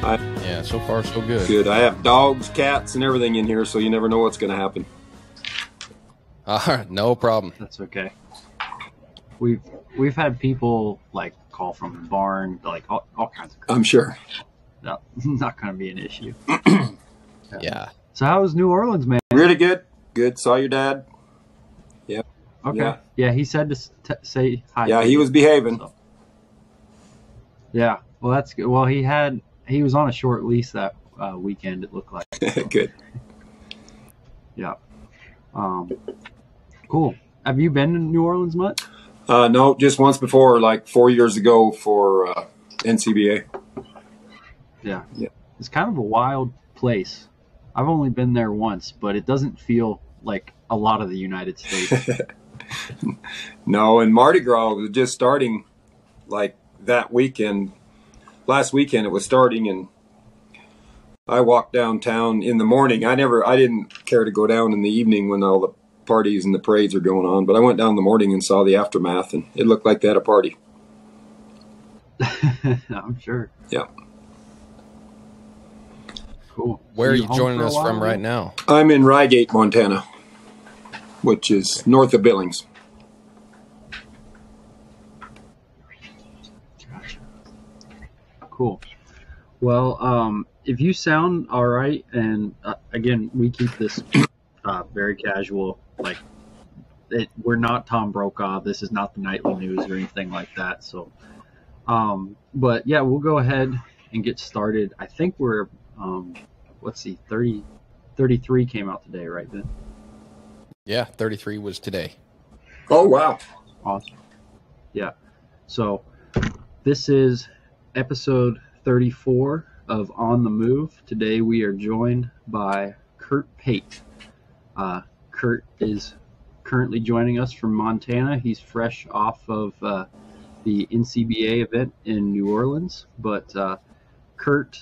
Yeah, so far so good. Good. I have dogs, cats, and everything in here, so you never know what's going to happen. No problem. That's okay. We've had people like call from the barn, like all kinds of crap. I'm sure. No, not going to be an issue. Yeah. So how was New Orleans, man? Really good. Good. Saw your dad. Yep. Okay. Yeah, he said to say hi. Yeah, he was behaving. So. Yeah. Well, that's good. Well, he was on a short lease that weekend, it looked like. So. Good. Yeah. Cool. Have you been to New Orleans much? No, just once before, like 4 years ago for NCBA. Yeah. Yeah. It's kind of a wild place. I've only been there once, but it doesn't feel like a lot of the United States. No, and Mardi Gras was just starting like that weekend. Last weekend it was starting, and I walked downtown in the morning. I didn't care to go down in the evening when all the parties and the parades are going on, but I went down in the morning and saw the aftermath, and it looked like they had a party. I'm sure. Yeah. Cool. Where are you joining us from right now? I'm in Ryegate, Montana, which is north of Billings. Gotcha. Cool. Well, if you sound all right, and again, we keep this very casual. Like, we're not Tom Brokaw. This is not the nightly news or anything like that. So, but yeah, we'll go ahead and get started. I think we're, let's see, 33 came out today, right, Ben? Yeah, 33 was today. Oh, wow. Awesome. Yeah. So this is episode 34 of On the Move. Today we are joined by Curt Pate. Curt is currently joining us from Montana. He's fresh off of the NCBA event in New Orleans. But Curt,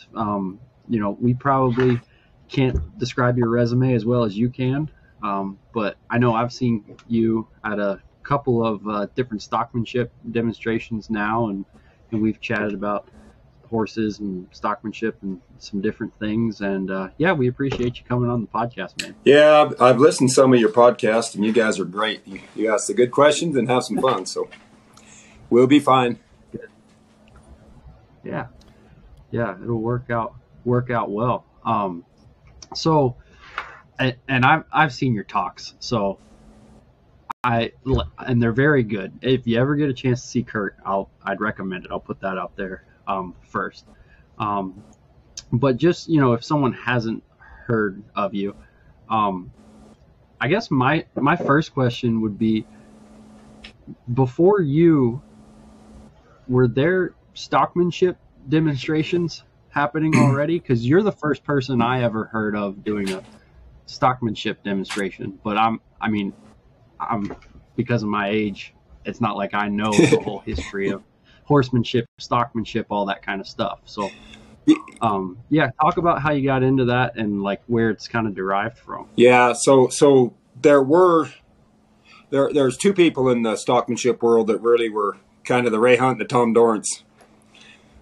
we probably can't describe your resume as well as you can. But I know I've seen you at a couple of different stockmanship demonstrations now, and we've chatted about horses and stockmanship and some different things. And yeah, we appreciate you coming on the podcast, man. Yeah, I've listened to some of your podcasts, and you guys are great. You ask the good questions and have some fun, so we'll be fine. Yeah, it'll work out well. So, and I've seen your talks, so and they're very good. If you ever get a chance to see Curt, I'd recommend it. I'll put that out there first. But just, if someone hasn't heard of you, I guess my first question would be, before you, were there stockmanship demonstrations happening already? Because you're the first person I ever heard of doing a stockmanship demonstration. But I'm because of my age, it's not like I know the whole history of horsemanship, stockmanship, all that kind of stuff. So yeah, talk about how you got into that and like where it's kind of derived from. Yeah, so there's two people in the stockmanship world that really were kind of the Ray Hunt and the Tom Dorrance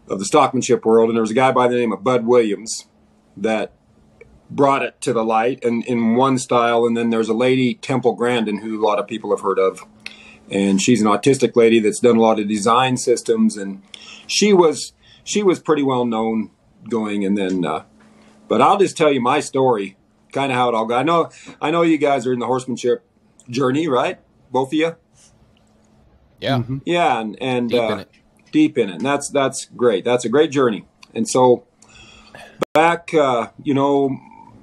of the stockmanship world, and there was a guy by the name of Bud Williams that brought it to the light and in one style, and then there's a lady, Temple Grandin, who a lot of people have heard of, and she's an autistic lady that's done a lot of design systems, and she was pretty well known going. And then but I'll just tell you my story, kind of how it all got. I know you guys are in the horsemanship journey, right? Both of you? Yeah. Mm-hmm. Yeah, and deep in it. And that's great. That's a great journey. And so back,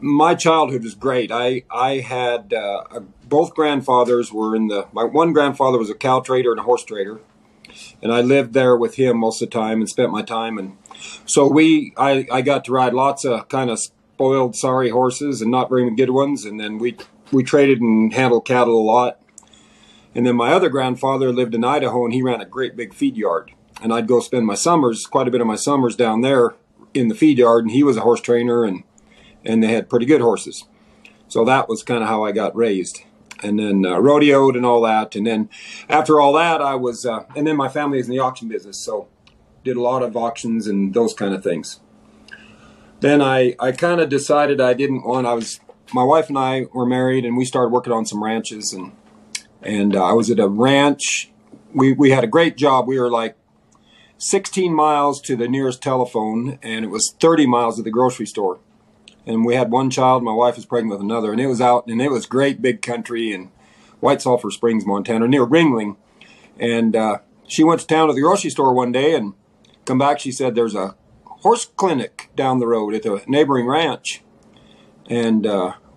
my childhood was great. I had both grandfathers were my one grandfather was a cow trader and a horse trader, and I lived there with him most of the time and spent my time. And so I got to ride lots of kind of spoiled, sorry horses and not very good ones. And then we traded and handled cattle a lot. And then my other grandfather lived in Idaho, and he ran a great big feed yard. And I'd go spend quite a bit of my summers down there in the feed yard. And he was a horse trainer, and they had pretty good horses. So that was kind of how I got raised. And then rodeoed and all that. And then after all that, I was, and then my family is in the auction business. So did a lot of auctions and those kind of things. then I kind of decided I didn't want. My wife and I were married, and we started working on some ranches, and I was at a ranch. We had a great job. We were like 16 miles to the nearest telephone, and it was 30 miles to the grocery store. And we had one child. My wife was pregnant with another, and it was out, and it was great big country in White Sulphur Springs, Montana, near Ringling. And she went to town to the grocery store one day and come back. She said, there's a horse clinic down the road at the neighboring ranch. And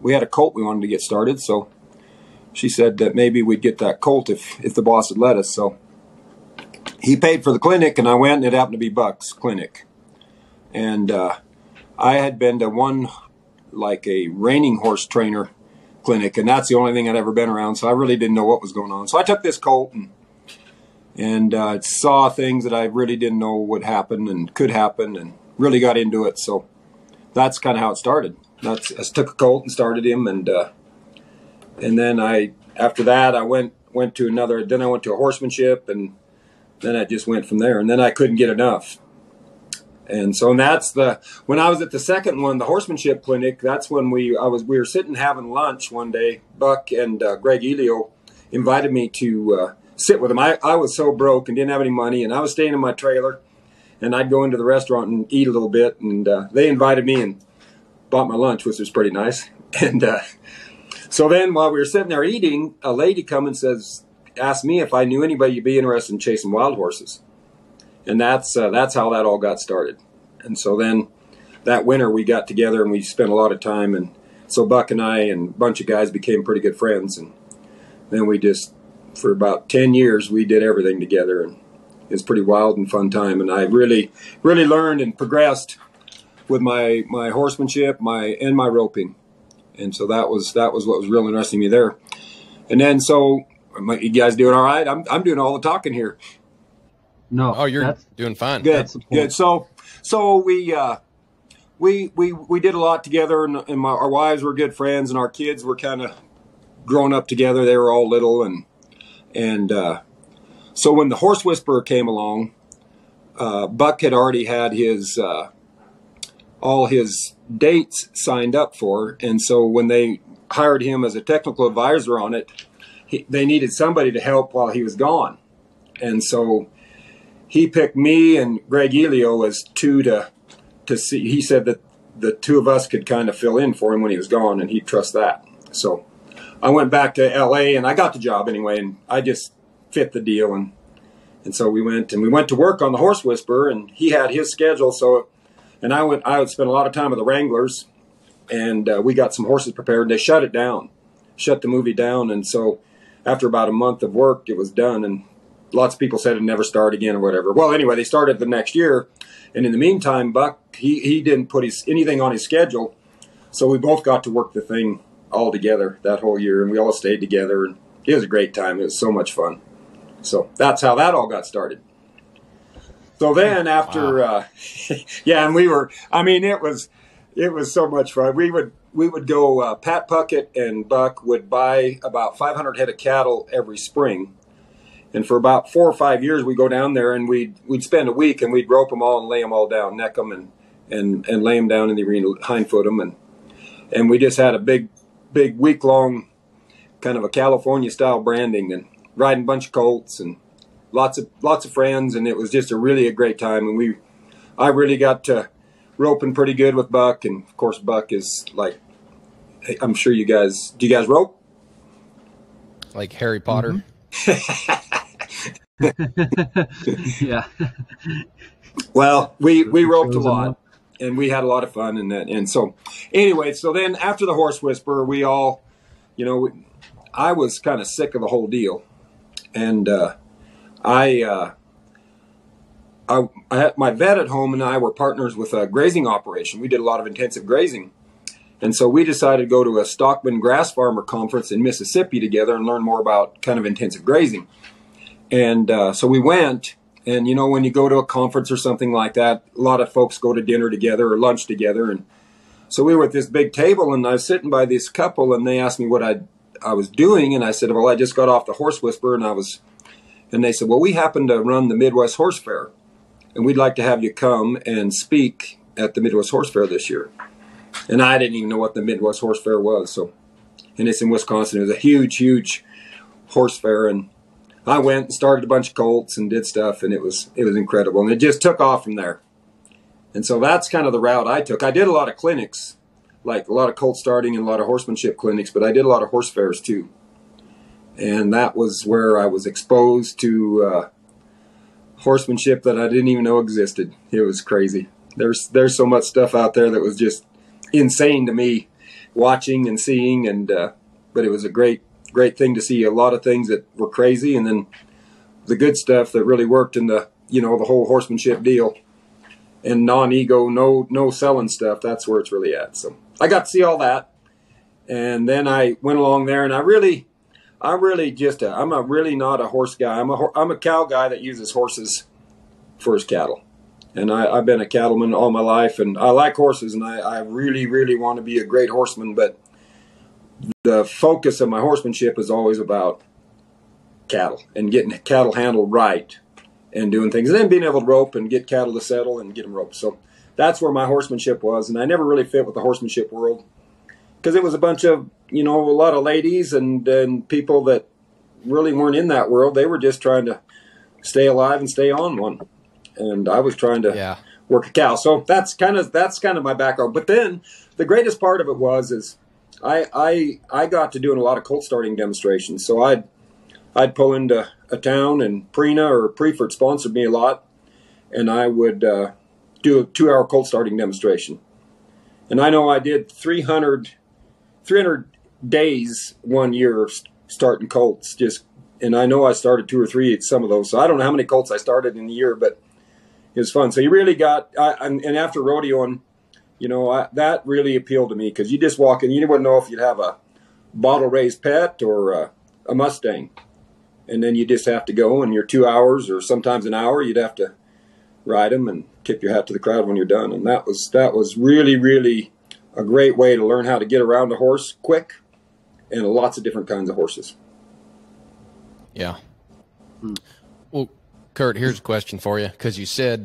we had a colt we wanted to get started. So she said that maybe we'd get that colt if the boss would let us. So he paid for the clinic, and I went, and it happened to be Buck's clinic. And I had been to one, like a reining horse trainer clinic, and that's the only thing I'd ever been around, so I really didn't know what was going on. So I took this colt and saw things that I really didn't know would happen and could happen, and really got into it. So that's kind of how it started. I took a colt and started him, and then after that I went to another. Then I went to a horsemanship, and then I just went from there. And then I couldn't get enough. And so when I was at the second one, the horsemanship clinic, that's when we were sitting having lunch one day. Buck and Greg Elio invited me to sit with them. I was so broke and didn't have any money, and I was staying in my trailer, and I'd go into the restaurant and eat a little bit, and they invited me and bought my lunch, which was pretty nice. And so then while we were sitting there eating, a lady come and asked me if I knew anybody who'd be interested in chasing wild horses. And that's how that all got started. And so then that winter we got together and we spent a lot of time. And so Buck and I and a bunch of guys became pretty good friends. And then we just, for about 10 years, we did everything together. And it was pretty wild and fun time. And I really, really learned and progressed with my horsemanship, and my roping. And so that was what was really interesting me there. And then so, you guys doing all right? I'm doing all the talking here. No. Oh, you're doing fine. Good. Good. So we did a lot together, and our wives were good friends, and our kids were kind of growing up together. They were all little, and so when the Horse Whisperer came along, Buck had already had his all his dates signed up for, and so when they hired him as a technical advisor on it, they needed somebody to help while he was gone, and so he picked me and Greg Elio as two to see. He said that the two of us could kind of fill in for him when he was gone, and he'd trust that. So I went back to L.A. and I got the job anyway, and I just fit the deal, and so we went to work on the Horse Whisperer, and he had his schedule. So, and I would spend a lot of time with the Wranglers, and we got some horses prepared. They shut the movie down, and so after about a month of work, it was done, and lots of people said it'd never start again or whatever. Well, anyway, they started the next year, and in the meantime, Buck, he didn't put anything on his schedule, so we both got to work the thing all together that whole year, and we all stayed together, and it was a great time. It was so much fun. So that's how that all got started. So then after, wow. Yeah, and it was so much fun. We would go, Pat Puckett and Buck would buy about 500 head of cattle every spring. And for about 4 or 5 years, we'd go down there and we'd spend a week and we'd rope them all and lay them all down, neck them and lay them down in the arena, hindfoot them. And we just had a big week-long kind of a California-style branding and riding a bunch of colts and lots of friends. And it was just a great time. And I really got to roping pretty good with Buck. And, of course, Buck is like, I'm sure do you guys rope? Like Harry Potter? Mm-hmm. Yeah. Well, we roped a lot, and we had a lot of fun in that. And so, anyway, so then after the Horse Whisperer, we all, I was kind of sick of the whole deal, and I had my vet at home, and I were partners with a grazing operation. We did a lot of intensive grazing, and so we decided to go to a Stockman grass farmer conference in Mississippi together and learn more about kind of intensive grazing. And so we went, and when you go to a conference or something like that, a lot of folks go to dinner together or lunch together. And so we were at this big table, and I was sitting by this couple, and they asked me what I was doing, and I said, well, I just got off the Horse Whisperer, and they said, well, we happen to run the Midwest Horse Fair, and we'd like to have you come and speak at the Midwest Horse Fair this year. And I didn't even know what the Midwest Horse Fair was. So, and it's in Wisconsin. It was a huge, huge horse fair. And I went and started a bunch of colts and did stuff, and it was incredible. And it just took off from there. And so that's kind of the route I took. I did a lot of clinics, like a lot of colt starting and a lot of horsemanship clinics, but I did a lot of horse fairs too. And that was where I was exposed to horsemanship that I didn't even know existed. It was crazy. There's so much stuff out there that was just insane to me, watching and seeing. And but it was a great thing to see a lot of things that were crazy, and then the good stuff that really worked in the the whole horsemanship deal. And non-ego, no selling stuff. That's where it's really at. So I got to see all that, and then I went along there, and I'm really not a horse guy. I'm a cow guy that uses horses for his cattle, and I've been a cattleman all my life, and I like horses, and I really, really want to be a great horseman. But the focus of my horsemanship is always about cattle and getting cattle handled right, and doing things, and then being able to rope and get cattle to settle and get them roped. So that's where my horsemanship was, and I never really fit with the horsemanship world because it was a bunch of, a lot of ladies and people that really weren't in that world. They were just trying to stay alive and stay on one, and I was trying to work a cow. So that's kind of my background. But then the greatest part of it is I got to doing a lot of colt starting demonstrations. So I'd pull into a town, and Prina or Prefert sponsored me a lot, and I would do a 2-hour colt starting demonstration. And I know I did 300 days one year starting colts, and I know I started 2 or 3 at some of those. So I don't know how many colts I started in the year, but it was fun. So you really got, and after rodeoing, that really appealed to me, because you just walk in, you wouldn't know if you'd have a bottle raised pet or a Mustang. And then you just have to go, and you're 2 hours or sometimes an hour, you'd have to ride them and tip your hat to the crowd when you're done. And that was really, really a great way to learn how to get around a horse quick, and lots of different kinds of horses. Yeah. Well, Curt, here's a question for you, because you said,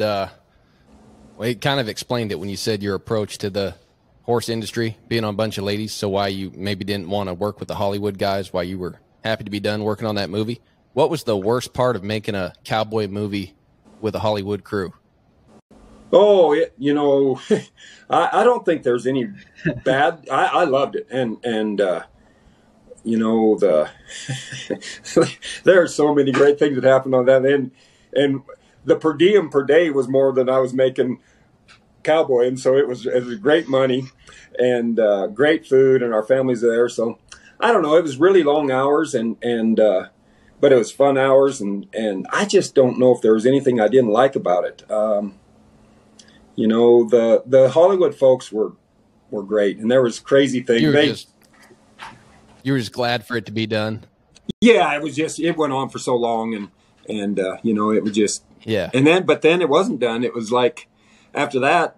you kind of explained it when you said your approach to the horse industry, being on a bunch of ladies, so why you maybe didn't want to work with the Hollywood guys, why you were happy to be done working on that movie. What was the worst part of making a cowboy movie with a Hollywood crew? Oh, I don't think there's any bad. I loved it, and there are so many great things that happened on that, and the per diem per day was more than I was making cowboy, and so it was great money and great food, and our families there. So I don't know, it was really long hours, but it was fun hours, and I just don't know if there was anything I didn't like about it. The Hollywood folks were great, and there was crazy things. You were just glad for it to be done. Yeah, it went on for so long, and it was just but then it wasn't done. It was like after that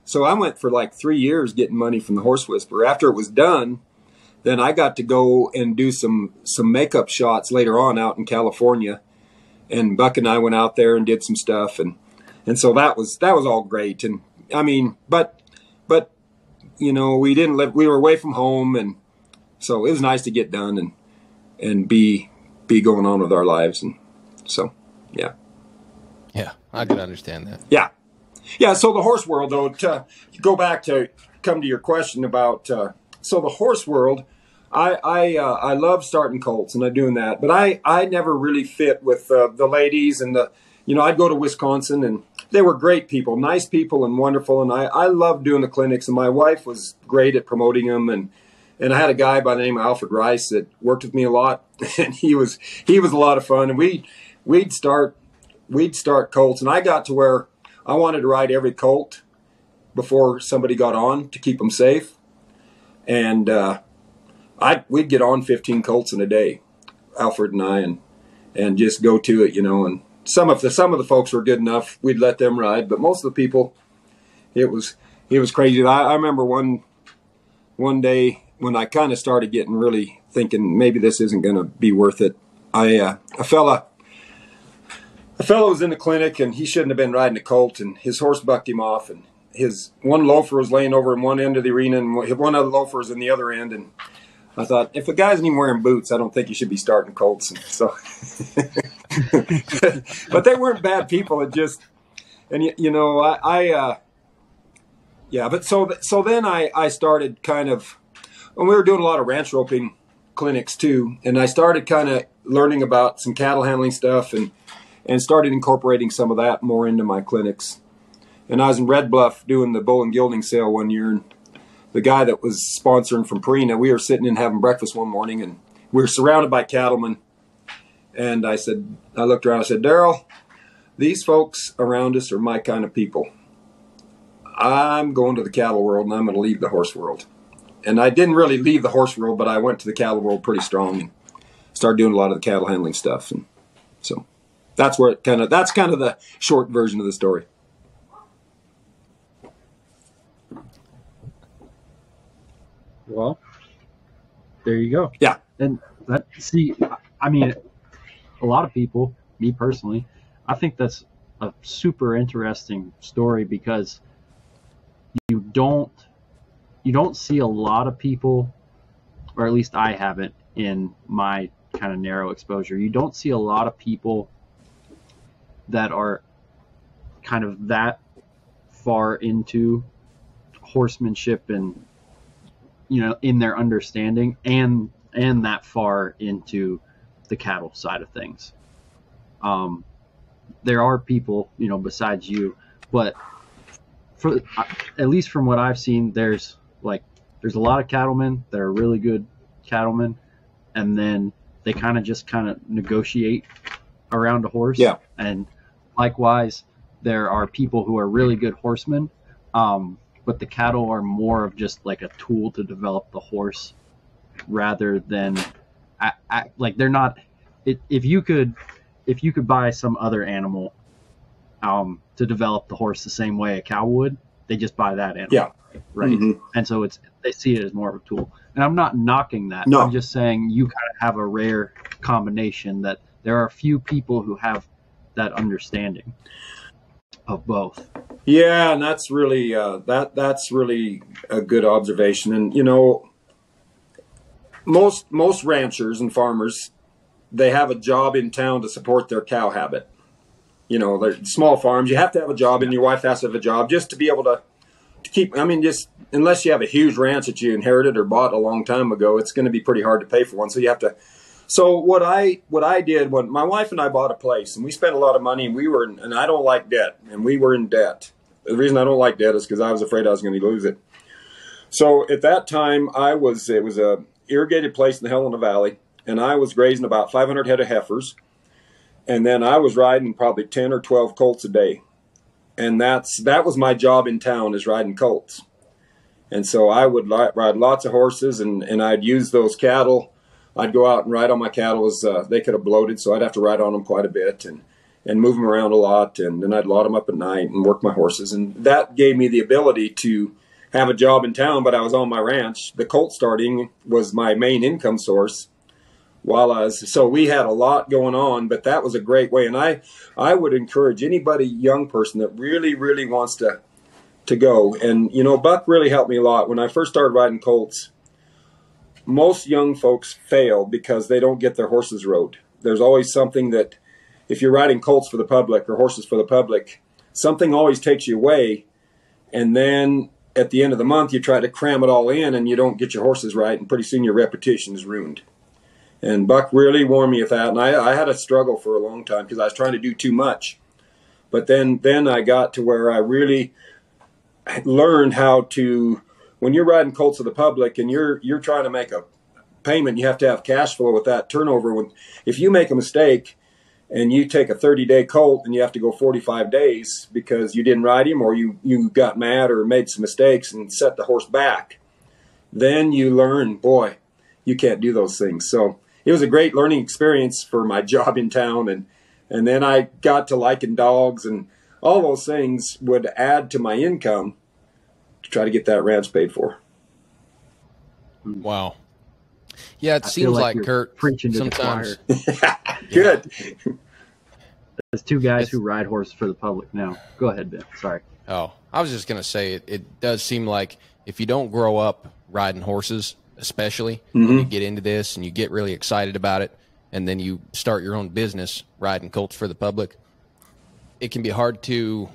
so I went for like 3 years getting money from the Horse Whisperer. After it was done, then I got to go and do some makeup shots later on out in California, and Buck and I went out there and did some stuff, and so that was all great. And I mean, but we didn't live. We were away from home, and so it was nice to get done and be going on with our lives, and so yeah. Yeah, I can understand that. Yeah. So the horse world, though, to come to your question about so the horse world. I love starting colts and I'm doing that, but I never really fit with the ladies, and I'd go to Wisconsin, and they were great people, nice people and wonderful, and I loved doing the clinics, and my wife was great at promoting them, and I had a guy by the name of Alfred Rice that worked with me a lot, and he was a lot of fun, and we'd start colts, and I got to where I wanted to ride every colt before somebody got on to keep them safe, and we'd get on 15 colts in a day, Alfred and I, and just go to it, and some of the folks were good enough, we'd let them ride, but most of the people, it was crazy. I remember one day when I kind of started getting really thinking maybe this isn't going to be worth it. A fella was in the clinic, and he shouldn't have been riding a colt, and his horse bucked him off, and his one loafer was laying over in one end of the arena, and one other loafer was in the other end. And I thought, if a guy's even wearing boots, I don't think he should be starting colts. And so, but they weren't bad people. It just, and but so then I started kind of, and we were doing a lot of ranch roping clinics too, and I started kind of learning about some cattle handling stuff, and started incorporating some of that more into my clinics. And I was in Red Bluff doing the bull and gilding sale one year, and the guy that was sponsoring from Purina, we were sitting and having breakfast one morning, and we were surrounded by cattlemen. And I looked around, I said, Daryl, these folks around us are my kind of people. I'm going to the cattle world, and I'm going to leave the horse world. And I didn't really leave the horse world, but I went to the cattle world pretty strong and started doing a lot of the cattle handling stuff. And so that's where that's kind of the short version of the story. Well, there you go. Yeah. And I mean, a lot of people, me personally, I think that's a super interesting story, because you don't see a lot of people, or at least I haven't in my kind of narrow exposure. You don't see a lot of people that are kind of that far into horsemanship and, in their understanding, and that far into the cattle side of things. There are people, besides you, but at least from what I've seen, there's a lot of cattlemen that are really good cattlemen, and then they kind of negotiate around a horse. Yeah. And likewise, there are people who are really good horsemen, but the cattle are more of just like a tool to develop the horse, rather than they're not. If you could buy some other animal to develop the horse the same way a cow would, they just buy that animal. Yeah. Right. Mm-hmm. And so they see it as more of a tool. And I'm not knocking that. No. I'm just saying you kind of have a rare combination, that there are a few people who have that understanding of both. Yeah, and that's really that's really a good observation. And most ranchers and farmers, they have a job in town to support their cow habit. They're small farms. You have to have a job, and your wife has to have a job just to be able to keep. I mean, just unless you have a huge ranch that you inherited or bought a long time ago, it's going to be pretty hard to pay for one. So you have to. So what I did when my wife and I bought a place, and we spent a lot of money, and and I don't like debt, and we were in debt. The reason I don't like debt is because I was afraid I was going to lose it. So at that time, it was a irrigated place in the Helena Valley, and I was grazing about 500 head of heifers, and then I was riding probably 10 or 12 colts a day, and that was my job in town, is riding colts. And so I would ride lots of horses, and I'd use those cattle. I'd go out and ride on my cattle as they could have bloated, so I'd have to ride on them quite a bit and move them around a lot, and then I'd load them up at night and work my horses. And that gave me the ability to have a job in town, but I was on my ranch. The colt starting was my main income source. So we had a lot going on, but that was a great way. And I would encourage anybody, young person that really, really wants to go. And, Buck really helped me a lot. When I first started riding colts, most young folks fail because they don't get their horses rode. There's always something that, if you're riding colts for the public or horses for the public, something always takes you away. And then at the end of the month, you try to cram it all in, and you don't get your horses right, and pretty soon your reputation is ruined. And Buck really warned me of that, and I had a struggle for a long time because I was trying to do too much. But then I got to where I really learned how to, when you're riding colts for the public and you're trying to make a payment, you have to have cash flow with that turnover. If you make a mistake and you take a 30-day colt and you have to go 45 days because you didn't ride him, or you got mad or made some mistakes and set the horse back, then you learn, boy, you can't do those things. So it was a great learning experience for my job in town. And then I got to liking dogs, and all those things would add to my income to try to get that ranch paid for. Wow. Yeah, it seems like Curt, preaching to sometimes. the choir. Good. As two guys who ride horses for the public now. Go ahead, Ben. Sorry. Oh, I was just going to say it does seem like if you don't grow up riding horses, especially when you get into this and you get really excited about it, and then you start your own business riding colts for the public, it can be hard to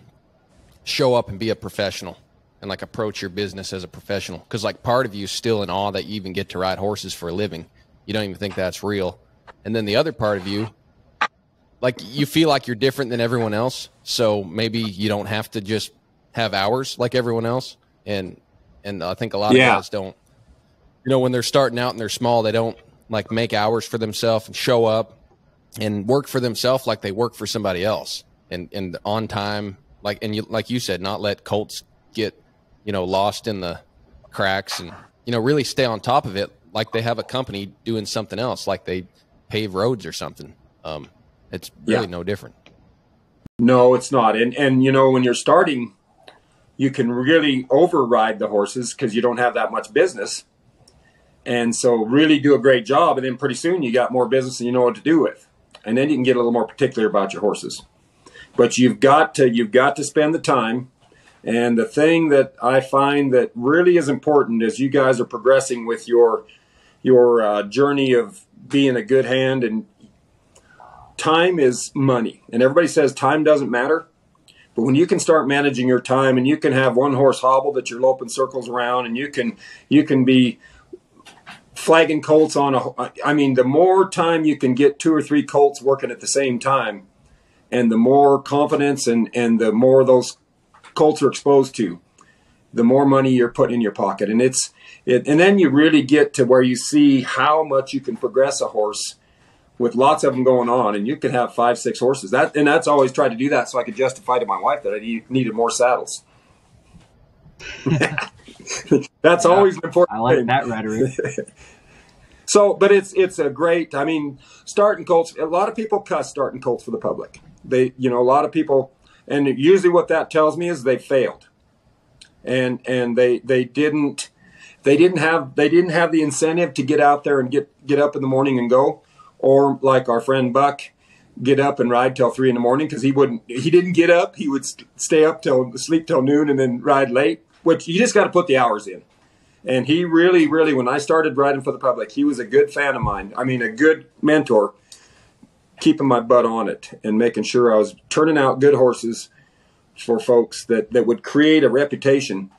show up and be a professional and like approach your business as a professional. Because like part of you is still in awe that you even get to ride horses for a living. You don't even think that's real. And then the other part of you, like you feel like you're different than everyone else. So maybe you don't have to just have hours like everyone else. And I think a lot of guys don't, when they're starting out and they're small, they don't like make hours for themselves and show up and work for themselves like they work for somebody else and on time. Like you said, not let colts get, lost in the cracks and, really stay on top of it. Like they have a company doing something else, like they pave roads or something. It's really no different. No, it's not. And when you're starting, you can really override the horses because you don't have that much business. And so really do a great job. And then pretty soon you got more business and you know what to do with. And then you can get a little more particular about your horses. But you've got to spend the time. And the thing that I find that really is important as you guys are progressing with your journey of being a good hand, and time is money. And everybody says time doesn't matter. But when you can start managing your time and you can have one horse hobble that you're loping circles around, and you can be flagging colts on the more time you can get 2 or 3 colts working at the same time, and the more confidence and the more those colts are exposed to, the more money you're putting in your pocket. And and then you really get to where you see how much you can progress a horse with lots of them going on, and you can have 5, 6 horses. That's always tried to do that so I could justify to my wife that I needed more saddles. That's always an important I like thing. that rhetoric. So, but it's a great, starting colts, a lot of people cuss starting colts for the public. A lot of people, and usually what that tells me is they failed. And they didn't have the incentive to get out there and get up in the morning and go, or like our friend Buck, get up and ride till 3 a.m. because he didn't get up. He would sleep till noon and then ride late, which you just got to put the hours in. And he really, really, when I started riding for the public, he was a good fan of mine. A good mentor, keeping my butt on it and making sure I was turning out good horses for folks that would create a reputation.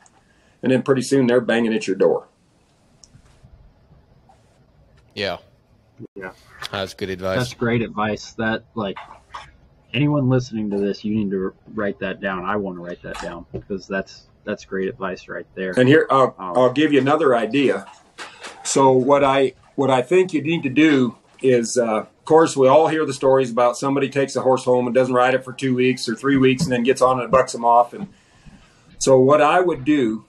And then pretty soon they're banging at your door. Yeah. That's good advice. That's great advice. That, like, anyone listening to this, you need to write that down. I want to write that down because that's great advice right there. And here, I'll give you another idea. So what I think you need to do is, of course, we all hear the stories about somebody takes a horse home and doesn't ride it for 2 weeks or 3 weeks and then gets on and bucks them off. And so what I would do,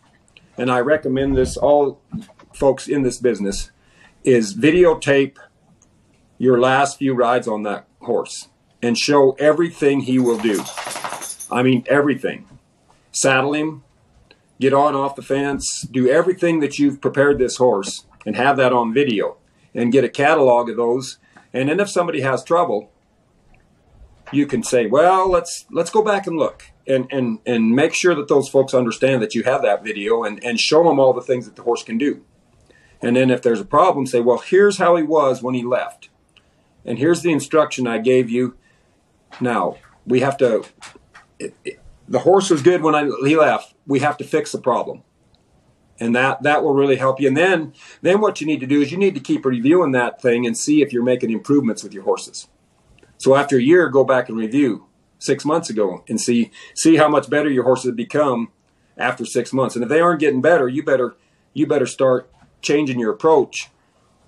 and I recommend this all folks in this business, is videotape your last few rides on that horse and show everything he will do. Everything. Saddle him, get on off the fence, do everything that you've prepared this horse and have that on video and get a catalog of those. And then if somebody has trouble, you can say, well, let's go back and look and make sure that those folks understand that you have that video and show them all the things that the horse can do. And then if there's a problem, say, well, here's how he was when he left. And here's the instruction I gave you. Now, we have to, the horse was good when he left. We have to fix the problem. And that will really help you. And then what you need to do is you need to keep reviewing that thing and see if you're making improvements with your horses. So after a year, go back and review 6 months ago and see how much better your horses have become after 6 months. And if they aren't getting better, you better start changing your approach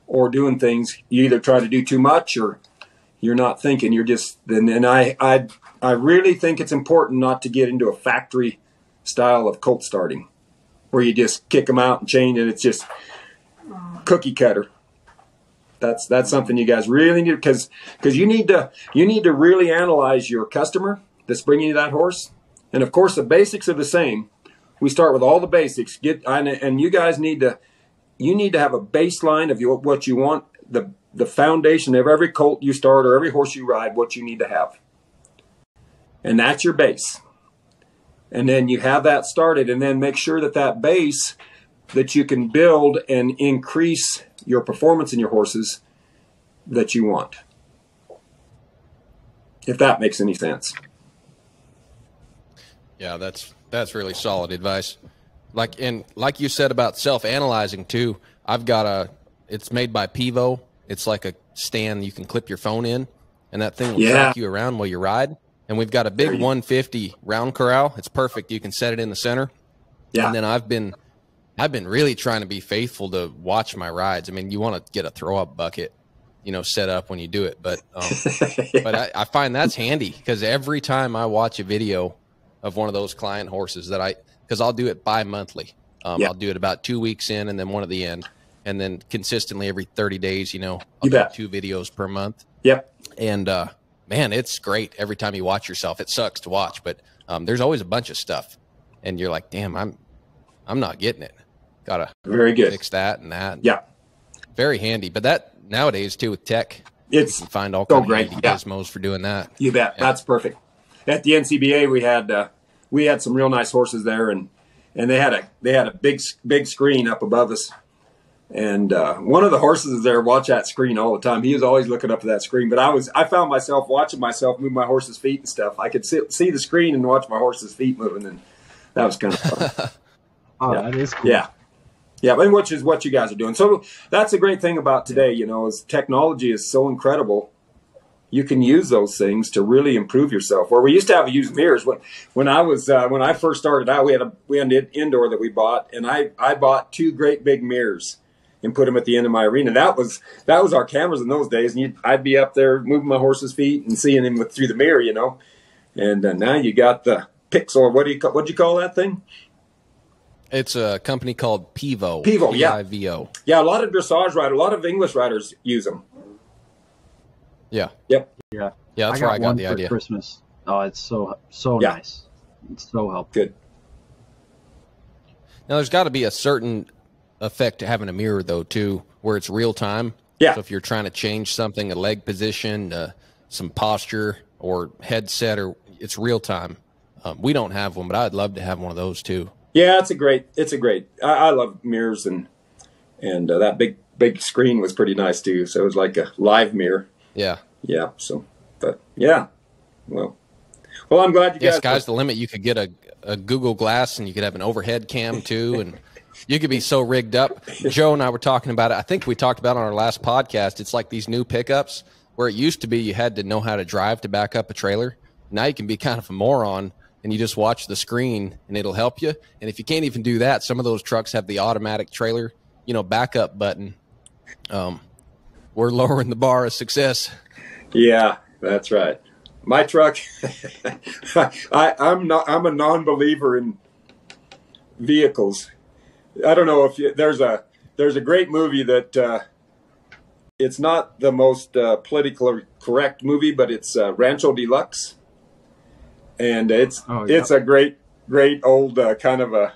or doing things. You either try to do too much or you're not thinking. You're just, and I really think it's important not to get into a factory style of colt starting where you just kick them out and change and it's just cookie cutter. That's something you guys really need, because you need to really analyze your customer that's bringing you that horse. And of course the basics are the same. We start with all the basics. And you guys need to have a baseline of what you want, the foundation of every colt you start or every horse you ride, what you need to have. And that's your base. And then you have that started, and then make sure that that base that you can build and increase your performance in your horses that you want. If that makes any sense. Yeah, that's really solid advice. Like you said about self-analyzing too, I've got it's made by Pivo. It's like a stand you can clip your phone in, and that thing will track you around while you ride. And we've got a big 150 round corral. It's perfect. You can set it in the center. Yeah. And then I've been really trying to be faithful to watch my rides. I mean, you want to get a throw up bucket, set up when you do it. But but I find that's handy, because every time I watch a video of one of those client horses because I'll do it bi-monthly. I'll do it about 2 weeks in and then one at the end. And then consistently every 30 days, I'll do 2 videos per month. Yep. And, man, it's great every time you watch yourself. It sucks to watch, but there's always a bunch of stuff. And you're like, damn, I'm not getting it. Gotta very good fix that and that. Yeah. Very handy. But that nowadays too with tech, you can find all so kinds great of gizmos for doing that. You bet. Yeah. That's perfect. At the NCBA we had some real nice horses there, and they had a big screen up above us. And one of the horses there watched that screen all the time. He was always looking up at that screen. But I found myself watching myself move my horse's feet and stuff. I could see the screen and watch my horse's feet moving, and that was kind of fun. That is cool. Yeah. Yeah, and which is what you guys are doing. So that's a great thing about today, is technology is so incredible. You can use those things to really improve yourself. Where we used to have to use mirrors. When I first started out, we had an indoor that we bought, and I bought 2 great big mirrors and put them at the end of my arena. That was our cameras in those days, and I'd be up there moving my horse's feet and seeing him through the mirror, And now you got the Pixel. What'd you call that thing? It's a company called Pivo. Pivo, yeah. P-I-V-O. Yeah, a lot of dressage riders, a lot of English riders use them. Yeah. Yep. Yeah. Yeah, that's where I got the idea. Christmas. Oh, it's so nice. It's so helpful. Good. Now, there's got to be a certain effect to having a mirror, though, too, where it's real time. Yeah. So if you're trying to change something, a leg position, some posture or headset, or it's real time. We don't have one, but I'd love to have one of those too. Yeah, it's a great. I love mirrors, and that big screen was pretty nice too. So it was like a live mirror. Yeah. Yeah. So, but yeah. Well, I'm glad you guys. Sky's the limit. You could get a Google Glass, and you could have an overhead cam too, and you could be so rigged up. Joe and I were talking about it. I think we talked about it on our last podcast. It's like these new pickups where it used to be you had to know how to drive to back up a trailer. Now you can be kind of a moron, and you just watch the screen, and it'll help you. And if you can't even do that, some of those trucks have the automatic trailer, backup button. We're lowering the bar of success. Yeah, that's right. My truck, I'm a non-believer in vehicles. I don't know if there's a great movie that it's not the most politically correct movie, but it's Rancho Deluxe. And it's a great old kind of a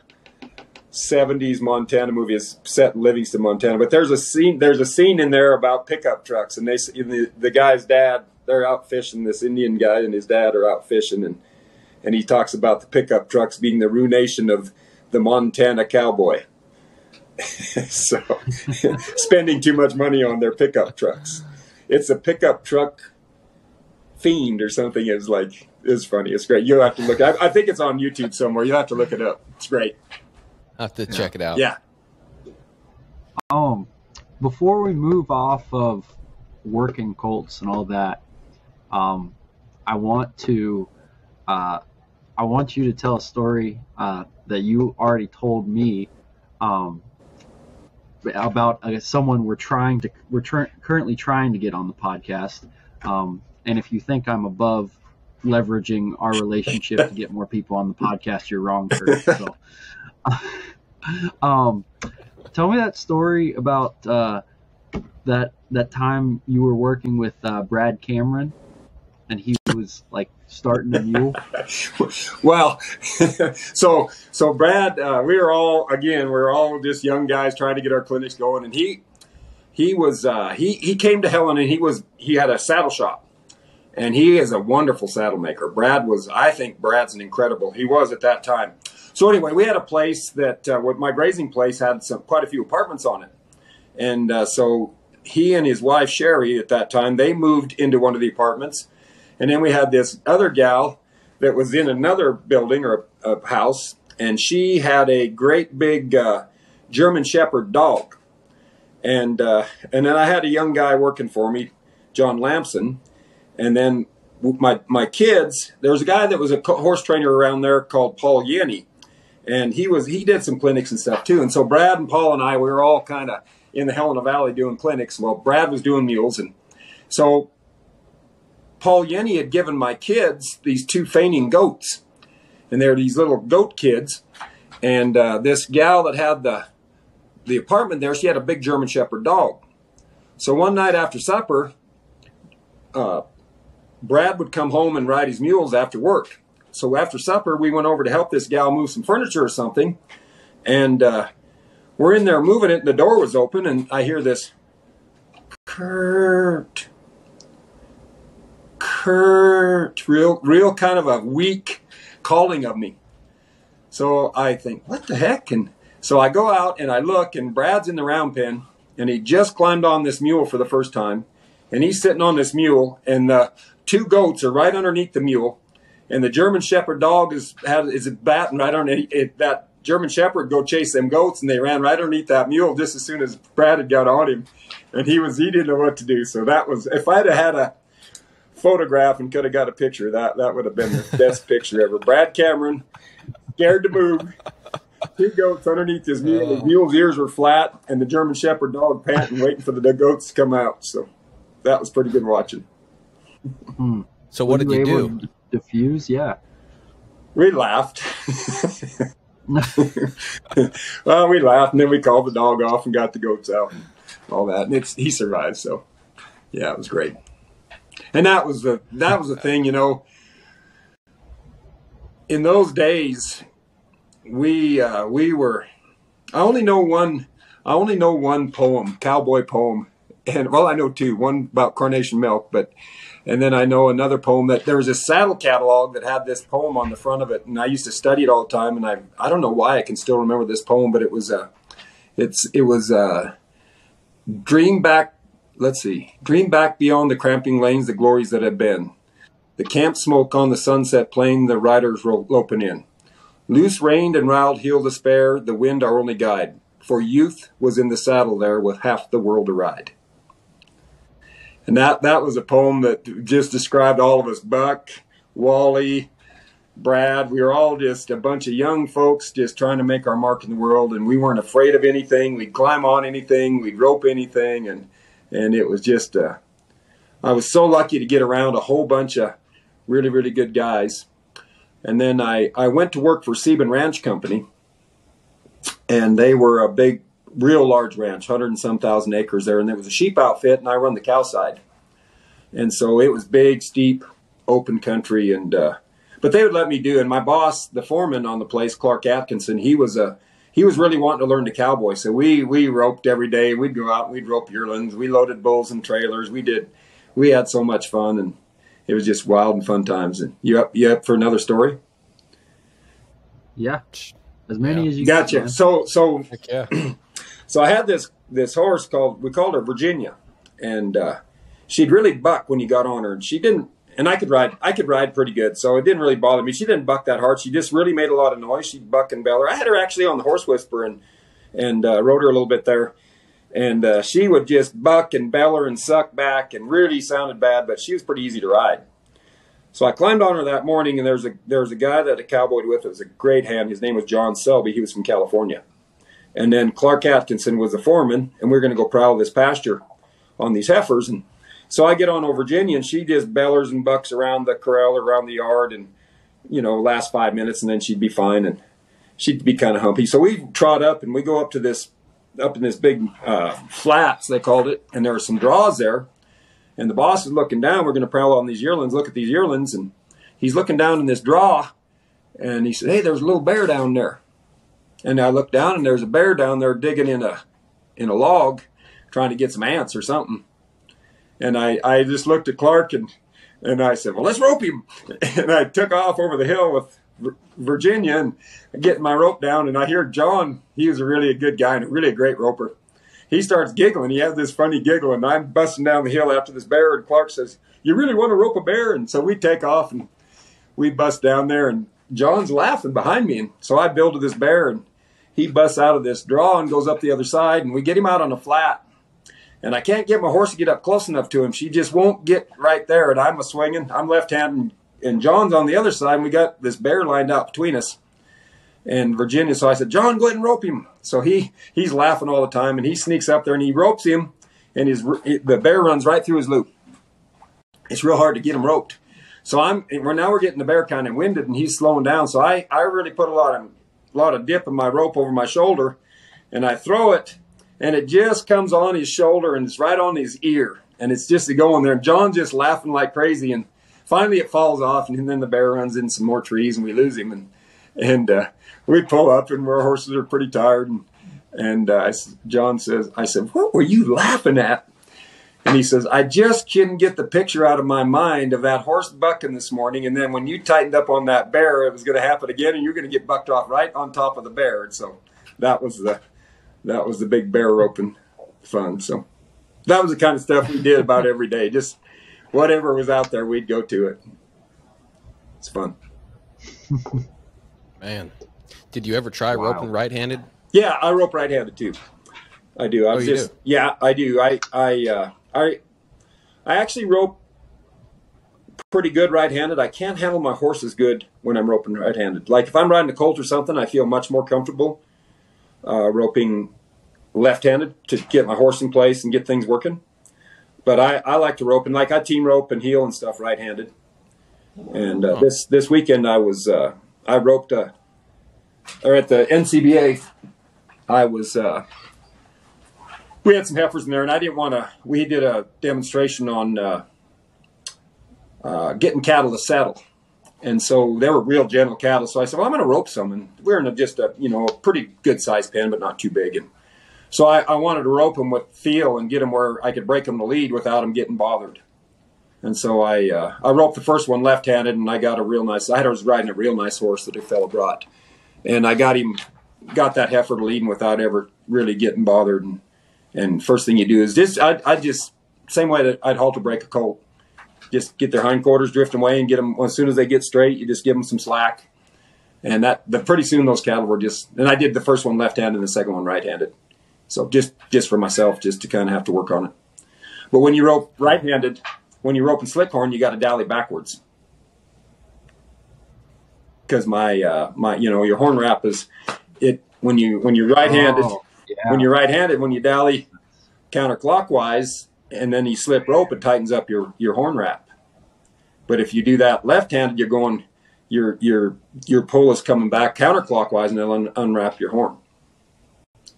70s Montana movie. It's set in Livingston, Montana. But there's a scene in there about pickup trucks, and the guy's dad, they're out fishing. This Indian guy and his dad are out fishing, and he talks about the pickup trucks being the ruination of the Montana cowboy. So spending too much money on their pickup trucks. It's a pickup truck fiend or something. It's funny. It's great. You'll have to look. I think it's on YouTube somewhere. You'll have to look it up. It's great. I'll have to check it out. Yeah. Before we move off of working colts and all that, I want you to tell a story that you already told me about someone we're currently trying to get on the podcast. And if you think I'm above leveraging our relationship to get more people on the podcast, you're wrong, Curt. So, tell me that story about that time you were working with Brad Cameron, and he was like starting a mule. Well, so Brad, we were all just young guys trying to get our clinics going, and he came to Helen, and he had a saddle shop. And he is a wonderful saddle maker. I think Brad's he was at that time. So anyway, we had a place that, with my grazing place, had quite a few apartments on it. And so he and his wife, Sherry, at that time, they moved into one of the apartments. And then we had this other gal that was in another building or a house, and she had a great big German Shepherd dog. And then I had a young guy working for me, John Lamson. And then my kids, there was a guy that was a horse trainer around there called Paul Yenny. And he did some clinics and stuff too. And so Brad and Paul and I, we were all kind of in the Helena Valley doing clinics. Well, Brad was doing mules. And so Paul Yenny had given my kids these 2 fainting goats. And they're these little goat kids. And this gal that had the apartment there, she had a big German Shepherd dog. So one night after supper, Brad would come home and ride his mules after work. So after supper, we went over to help this gal move some furniture or something. And we're in there moving it, and the door was open, and I hear this, Curt, real kind of a weak calling of me. So I think, what the heck? And so I go out and I look, and Brad's in the round pen, and he just climbed on this mule for the first time. And he's sitting on this mule, and the 2 goats are right underneath the mule. And the German Shepherd dog is batting right underneath it. That German Shepherd go chase them goats, and they ran right underneath that mule just as soon as Brad had got on him. And he didn't know what to do. So that was, if I'd have had a photograph and could have got a picture, that would have been the best picture ever. Brad Cameron, scared to move. 2 goats underneath his mule. The mule's ears were flat, and the German Shepherd dog panting, waiting for the goats to come out. So that was pretty good watching. So what did you do? Diffuse, yeah. We laughed. Well, we laughed, and then we called the dog off and got the goats out and all that. And he survived, so yeah, it was great. And that was the thing, you know. In those days, we were. I only know one poem, cowboy poem, and well, I know 2. One about Carnation Milk, and then I know another poem that there was a saddle catalog that had this poem on the front of it, and I used to study it all the time. And I don't know why I can still remember this poem, but it was dream back. Let's see, dream back beyond the cramping lanes, the glories that have been. The camp smoke on the sunset plain, the riders loping in. Loose reined and riled heel to spare, the wind our only guide. For youth was in the saddle there with half the world to ride. And that was a poem that just described all of us. Buck, Wally, Brad, we were all just a bunch of young folks just trying to make our mark in the world, and we weren't afraid of anything. We'd climb on anything, we'd rope anything, and it was just, I was so lucky to get around a whole bunch of really, really good guys. And then I went to work for Sieben Ranch Company, and they were a big, real large ranch, 100 and some thousand acres there, and there was a sheep outfit, and I run the cow side. And so it was big, steep, open country, and but they would let me do. And my boss, the foreman on the place, Clark Atkinson, he was really wanting to learn to cowboy. So we roped every day. We'd go out and we'd rope yearlings. We loaded bulls and trailers. We had so much fun, and it was just wild and fun times. And you up for another story? Yeah, as many as you gotcha. Can. So yeah. So I had this horse we called her Virginia, and she'd really buck when you got on her, and she didn't. And I could ride pretty good, so it didn't really bother me. She didn't buck that hard. She just really made a lot of noise. She'd buck and beller. I had her actually on the horse whisper and rode her a little bit there, and she would just buck and beller and suck back and really sounded bad, but she was pretty easy to ride. So I climbed on her that morning, and there was a guy that I cowboyed with. It was a great hand. His name was John Selby. He was from California. And then Clark Atkinson was the foreman, and we were going to go prowl this pasture on these heifers. And so I get on over Virginia, and she just bellers and bucks around the corral, around the yard, and, last 5 minutes, and then she'd be fine, and she'd be kind of humpy. So we trot up, and we go up in this big flats, they called it, and there were some draws there. And the boss is looking down. We're going to prowl on these yearlings. Look at these yearlings. And he's looking down in this draw, and he said, "Hey, there's a little bear down there." And I looked down, and there's a bear down there digging in a log, trying to get some ants or something. And I just looked at Clark, and And I said, well, let's rope him. And I took off over the hill with Virginia and getting my rope down. And I hear John, he was really a good guy and really a great roper. He starts giggling. He has this funny giggle. And I'm busting down the hill after this bear. And Clark says, you really want to rope a bear? And so we take off and we bust down there. And John's laughing behind me. And so I build to this bear. And he busts out of this draw and goes up the other side. And we get him out on a flat. And I can't get my horse to get up close enough to him. She just won't get right there. And I'm a swinging. I'm left-handed. And John's on the other side. And we got this bear lined out between us. And Virginia. So I said, John, go ahead and rope him. So he's laughing all the time. And he sneaks up there and he ropes him. And the bear runs right through his loop. It's real hard to get him roped. So we're getting the bear kind of winded and he's slowing down. So I really put a lot of dip in my rope over my shoulder. And I throw it. And it just comes on his shoulder and it's right on his ear. And it's just going there. And John's just laughing like crazy. And finally it falls off. And then the bear runs in some more trees and we lose him. And we pull up and our horses are pretty tired. And John says, I said, what were you laughing at? And he says, I just couldn't get the picture out of my mind of that horse bucking this morning. And then when you tightened up on that bear, it was going to happen again. And you're going to get bucked off right on top of the bear. And so that was the big bear roping fun. So that was the kind of stuff we did about every day. Just whatever was out there, we'd go to it. It's fun. Man, did you ever try roping right-handed? Yeah, I rope right-handed too. I do. You do? Yeah, I do. I actually rope pretty good right-handed. I can't handle my horses good when I'm roping right-handed. Like if I'm riding a colt or something, I feel much more comfortable roping left-handed to get my horse in place and get things working. But I like to rope, and like I team rope and heel and stuff right-handed. And this weekend I roped or at the NCBA. We had some heifers in there, and I didn't want to. We did a demonstration on getting cattle to settle. And so they were real gentle cattle. So I said, well, I'm going to rope some. And we're in just a pretty good sized pen, but not too big. And so I wanted to rope them with feel and get them where I could break them to lead without them getting bothered. And so I roped the first one left-handed, and I got I was riding a real nice horse that a fellow brought. And I got that heifer to leading without ever really getting bothered. And first thing you do is same way that I'd halter break a colt. Just get their hindquarters drifting away and get them, as soon as they get straight, you just give them some slack. And pretty soon those cattle were and I did the first one left-handed and the second one right-handed. So just for myself, just to kind of have to work on it. But when you rope right-handed, when you rope in slick horn, you got to dally backwards. Because your horn wrap is, when you're right-handed, when you're right-handed, when you dally counterclockwise, and then you slip rope, it tightens up your horn wrap. But if you do that left-handed, you're going, your pull is coming back counterclockwise, and it'll unwrap your horn.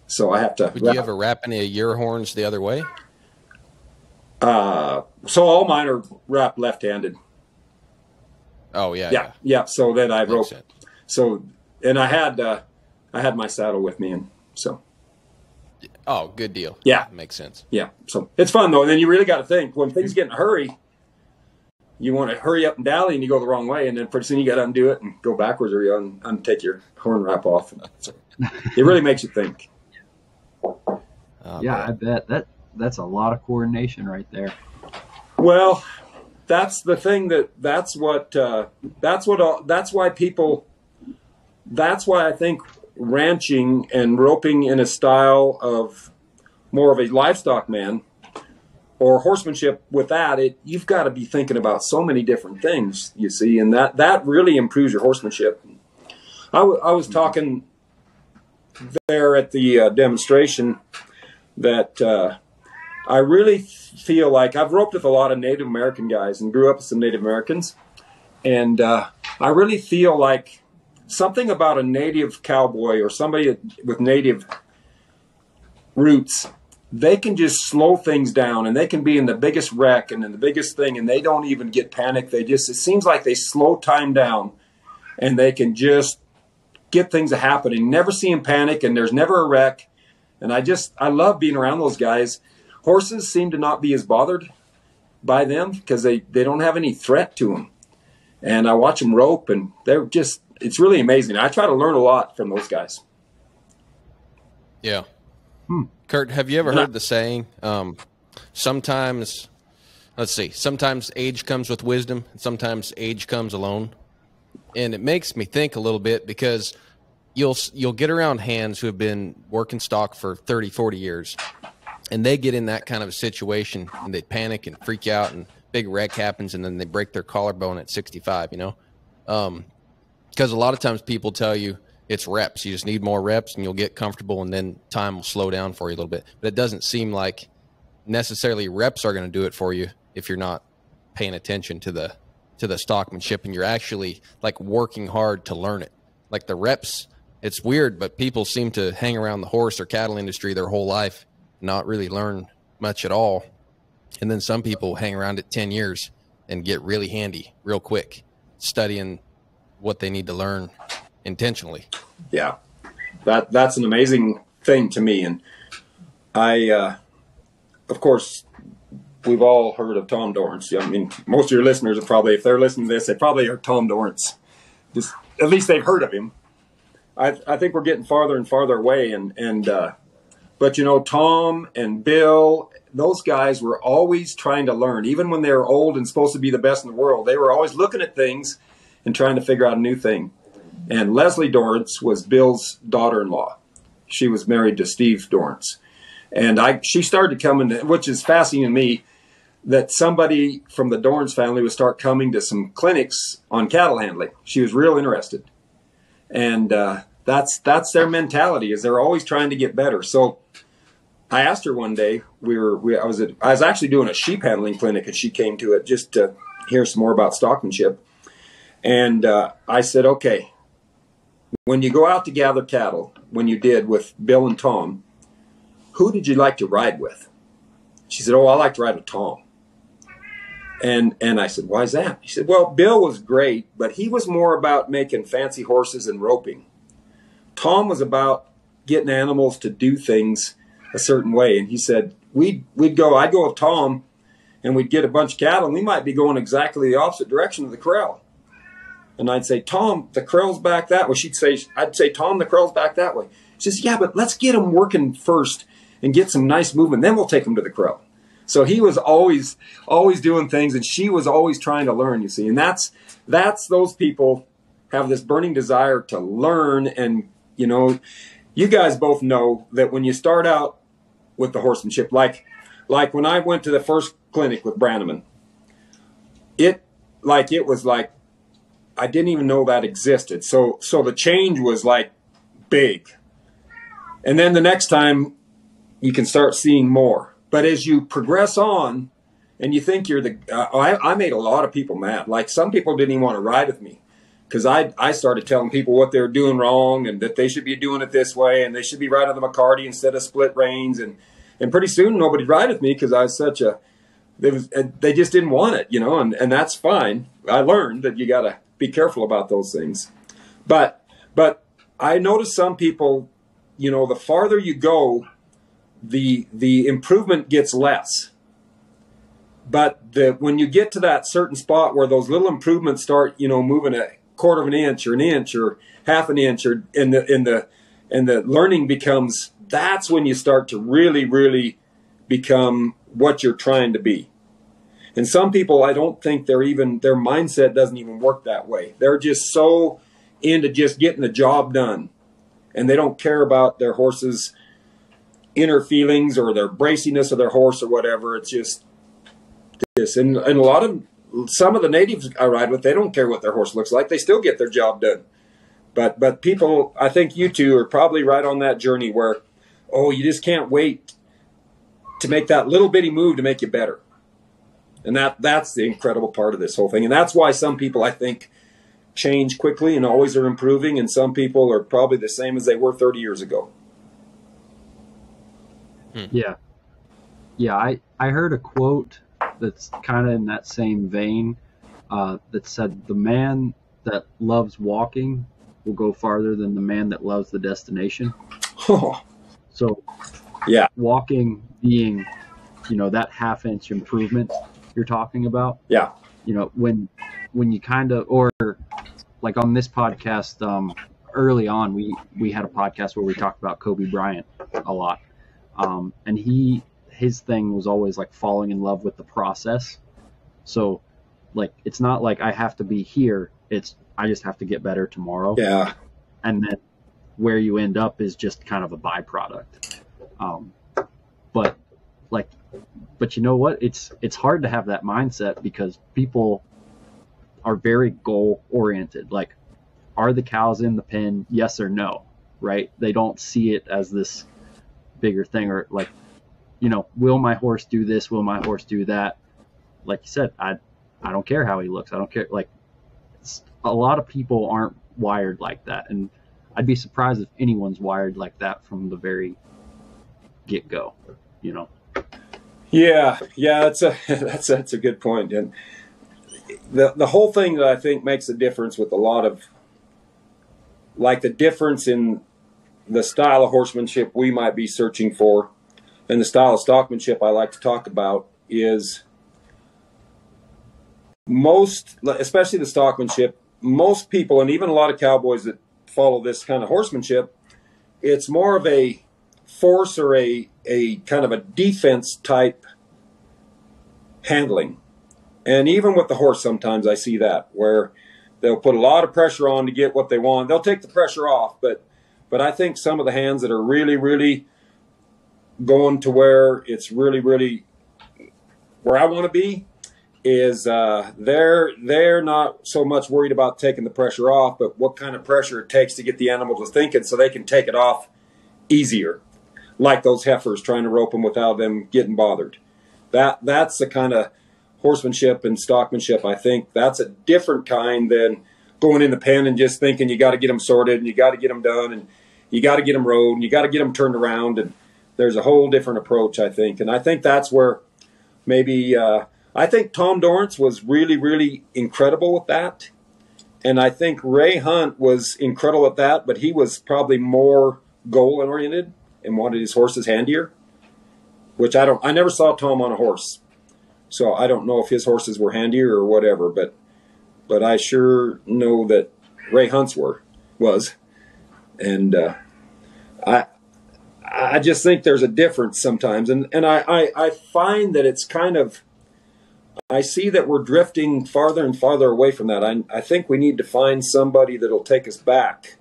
So I have to. Would you ever wrap any of your horns the other way? So all mine are wrapped left-handed. Oh yeah. So then I rope. Sense. So and I had my saddle with me, and so. Oh, good deal. Yeah. Makes sense. Yeah. So it's fun, though. And then you really got to think, when things get in a hurry, you want to hurry up and dally, and you go the wrong way. And then pretty soon you got to undo it and go backwards, or you untake your horn wrap off. So it really makes you think. Yeah, I bet. That's a lot of coordination right there. Well, that's the thing that's why I think ranching and roping in a style of more of a livestock man or horsemanship with you've got to be thinking about so many different things, you see, and that really improves your horsemanship. I was talking there at the demonstration that I really feel like I've roped with a lot of Native American guys and grew up with some Native Americans, and I really feel like something about a native cowboy or somebody with native roots, they can just slow things down, and they can be in the biggest wreck and in the biggest thing, and they don't even get panicked. It seems like they slow time down, and they can just get things happening. Never see them panic, and there's never a wreck. And I love being around those guys. Horses seem to not be as bothered. by them because they don't have any threat to them. And I watch them rope, and they're just, it's really amazing. I try to learn a lot from those guys. Yeah. Curt, have you ever heard the saying, sometimes age comes with wisdom, and sometimes age comes alone? And it makes me think a little bit, because you'll get around hands who have been working stock for 30, 40 years, and they get in that kind of a situation, and they panic and freak out, and big wreck happens, and then they break their collarbone at 65, you know? Because a lot of times people tell you it's reps. You just need more reps, and you'll get comfortable, and then time will slow down for you a little bit. But it doesn't seem like necessarily reps are going to do it for you if you're not paying attention to the stockmanship, and you're actually like working hard to learn it. Like the reps, it's weird, but people seem to hang around the horse or cattle industry their whole life, not really learn much at all. And then some people hang around it 10 years and get really handy real quick, studying what they need to learn intentionally. Yeah, that's an amazing thing to me. And I, of course, we've all heard of Tom Dorrance. I mean, most of your listeners are probably, if they're listening to this, they probably heard Tom Dorrance. Just at least they've heard of him. I think we're getting farther and farther away. But you know, Tom and Bill, those guys were always trying to learn. Even when they were old and supposed to be the best in the world, they were always looking at things and trying to figure out a new thing. And Leslie Dorrance was Bill's daughter-in-law. She was married to Steve Dorrance. And she started coming to, which is fascinating to me, that somebody from the Dorrance family would start coming to some clinics on cattle handling. She was real interested. And that's their mentality, is they're always trying to get better. So I asked her one day, I was actually doing a sheep handling clinic, and she came to it just to hear some more about stockmanship. And I said, okay, when you go out to gather cattle, when you did with Bill and Tom, who did you like to ride with? She said, oh, I like to ride with Tom. And I said, why is that? She said, well, Bill was great, but he was more about making fancy horses and roping. Tom was about getting animals to do things a certain way. And he said, I'd go with Tom, and we'd get a bunch of cattle, and we might be going exactly the opposite direction of the corral. And I'd say, Tom, the corral's back that way. I'd say, Tom, the corral's back that way. She says, yeah, but let's get them working first and get some nice movement. Then we'll take them to the corral. So he was always doing things, and she was always trying to learn, you see. And that's those people have this burning desire to learn. And, you know, you guys both know that when you start out with the horsemanship, like when I went to the first clinic with Brannaman, it was like I didn't even know that existed. So the change was like big. And then the next time you can start seeing more. But as you progress on and you think you're I made a lot of people mad. Like some people didn't even want to ride with me because I started telling people what they were doing wrong and that they should be doing it this way and they should be riding the McCarty instead of split reins. And pretty soon nobody'd ride with me because I was they just didn't want it, you know, and that's fine. I learned that you got to be careful about those things. But I noticed some people, you know, the farther you go, the improvement gets less. But when you get to that certain spot where those little improvements start, you know, moving a quarter of an inch or half an inch, or and the learning becomes, that's when you start to really, really become what you're trying to be. And some people, I don't think their mindset doesn't even work that way. They're just so into just getting the job done, and they don't care about their horse's inner feelings or their braciness of their horse or whatever. It's just this. And some of the natives I ride with, they don't care what their horse looks like. They still get their job done. But people, I think you two are probably right on that journey where, oh, you just can't wait to make that little bitty move to make you better. And that's the incredible part of this whole thing. And that's why some people, I think, change quickly and always are improving, and some people are probably the same as they were 30 years ago. Yeah. I heard a quote that's kind of in that same vein that said, the man that loves walking will go farther than the man that loves the destination. So yeah, walking being, you know, that half-inch improvement you're talking about. Yeah. You know, when you kind of, or like on this podcast, early on, we had a podcast where we talked about Kobe Bryant a lot. And his thing was always like falling in love with the process. So like, it's not like I have to be here. It's, I just have to get better tomorrow. Yeah. And then where you end up is just kind of a byproduct. But you know what? It's hard to have that mindset because people are very goal oriented. Like, are the cows in the pen? Yes or no, right? They don't see it as this bigger thing, or like, you know, will my horse do this? Will my horse do that? Like you said, I don't care how he looks. I don't care. Like, a lot of people aren't wired like that. And I'd be surprised if anyone's wired like that from the very get-go, you know? Yeah, that's a good point. And the whole thing that I think makes a difference with a lot of, like, the difference in the style of horsemanship we might be searching for and the style of stockmanship I like to talk about is most, especially the stockmanship, most people, and even a lot of cowboys that follow this kind of horsemanship, it's more of a force or a kind of a defense type handling. And even with the horse, sometimes I see that where they'll put a lot of pressure on to get what they want. They'll take the pressure off, but I think some of the hands that are really, really going to where it's really, really where I want to be is they're not so much worried about taking the pressure off, but what kind of pressure it takes to get the animal to thinking so they can take it off easier. Like those heifers trying to rope them without them getting bothered. That's the kind of horsemanship and stockmanship. I think that's a different kind than going in the pen and just thinking you got to get them sorted and you got to get them done and you got to get them rode and you got to get them turned around. And there's a whole different approach, I think. And I think that's where maybe I think Tom Dorrance was really, really incredible with that. And I think Ray Hunt was incredible at that, but he was probably more goal-oriented and wanted his horses handier, which I never saw Tom on a horse. So I don't know if his horses were handier or whatever, but I sure know that Ray Hunt's was. And I just think there's a difference sometimes. And I find that it's kind of, I see that we're drifting farther and farther away from that. I think we need to find somebody that'll take us back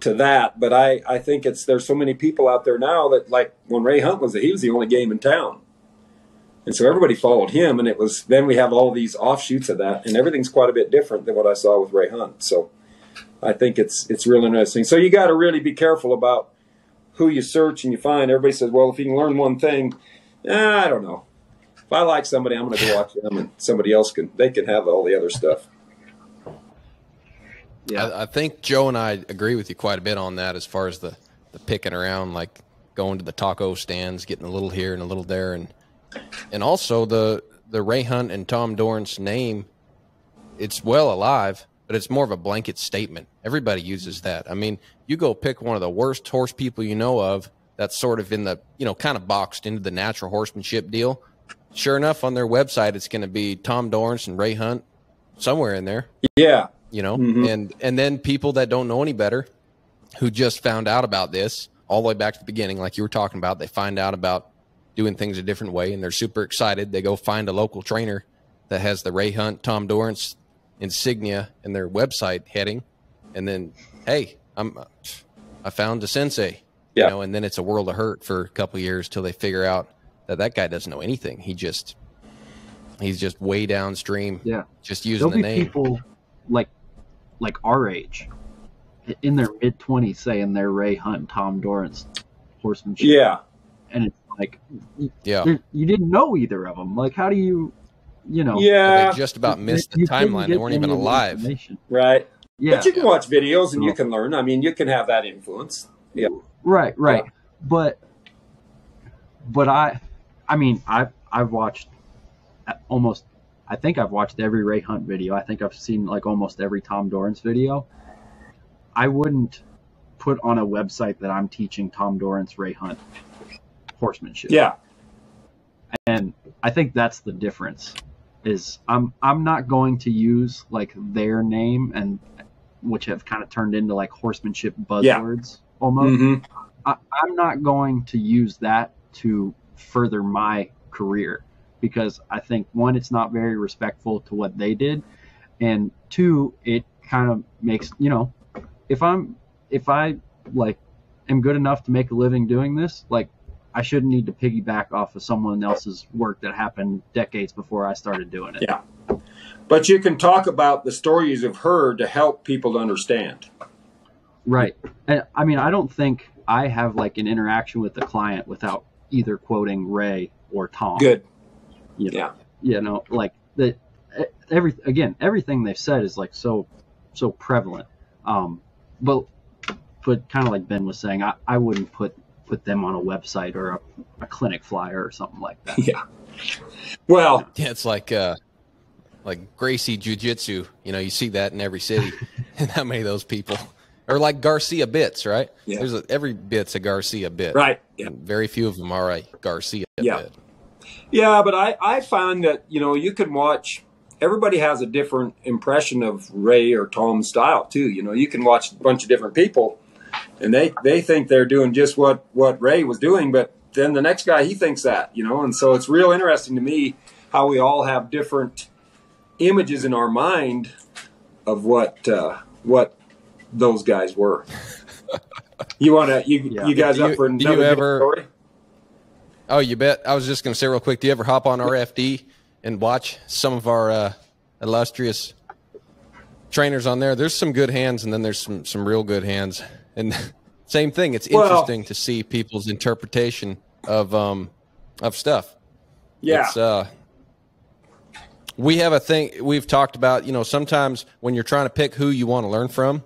to that. But I think there's so many people out there now that, like when Ray Hunt he was the only game in town. And so everybody followed him, and then we have all these offshoots of that, and everything's quite a bit different than what I saw with Ray Hunt. So I think it's real interesting. So you got to really be careful about who you search and you find. Everybody says, well, if you can learn one thing, I don't know. If I like somebody, I'm going to go watch them, and somebody else can have all the other stuff. Yeah, I think Joe and I agree with you quite a bit on that as far as the picking around, like going to the taco stands, getting a little here and a little there, and also the Ray Hunt and Tom Dorrance name, it's well alive, but it's more of a blanket statement. Everybody uses that. I mean, you go pick one of the worst horse people you know of that's sort of in the, kind of boxed into the natural horsemanship deal. Sure enough, on their website, it's going to be Tom Dorrance and Ray Hunt somewhere in there. Yeah. And then people that don't know any better who just found out about this all the way back to the beginning, like you were talking about, they find out about doing things a different way and they're super excited. They go find a local trainer that has the Ray Hunt, Tom Dorrance insignia in their website heading. And then, hey, I found a sensei, and then it's a world of hurt for a couple of years till they figure out that guy doesn't know anything. He's just way downstream. Yeah. Just using the name. People like our age in their mid-20s saying they're Ray Hunt and Tom Dorrance horsemanship. Yeah. And it's like, you didn't know either of them. Like, how do you? Yeah. They just about missed the timeline. They weren't even alive. Right. Yeah. But you can watch videos and you can learn. I mean, you can have that influence. Yeah. Right. Yeah. But I've watched almost, I think I've watched every Ray Hunt video. I think I've seen like almost every Tom Dorrance video. I wouldn't put on a website that I'm teaching Tom Dorrance, Ray Hunt horsemanship. Yeah. And I think that's the difference. Is I'm not going to use like their name, and which have kind of turned into like horsemanship buzzwords almost. Mm-hmm. I'm not going to use that to further my career, because I think, one, it's not very respectful to what they did, and two, it kind of makes, you know, if I like am good enough to make a living doing this, like, I shouldn't need to piggyback off of someone else's work that happened decades before I started doing it. Yeah. But you can talk about the stories you've heard to help people to understand. Right. And I mean, I don't think I have like an interaction with the client without either quoting Ray or Tom. Good. You know, yeah. You know, like everything they've said is like so prevalent. But kind of like Ben was saying, I wouldn't put them on a website or a clinic flyer or something like that. Yeah. Well, yeah, it's like Gracie Jiu-Jitsu. You know, you see that in every city. And how many of those people? Or like Garcia bits, right? Yeah. Every bit's a Garcia bit. Right. Yeah. And very few of them are a Garcia bit. Yeah, but I find that, you know, you can watch, everybody has a different impression of Ray or Tom's style too. You know, you can watch a bunch of different people and they think they're doing just what Ray was doing, but then the next guy, he thinks that, you know, and so it's real interesting to me how we all have different images in our mind of what those guys were. You guys up for another story? Oh, you bet. I was just going to say real quick, do you ever hop on RFD and watch some of our illustrious trainers on there? There's some good hands, and then there's some real good hands. And same thing. It's interesting to see people's interpretation of stuff. Yeah. It's, we have a thing we've talked about, you know, sometimes when you're trying to pick who you want to learn from,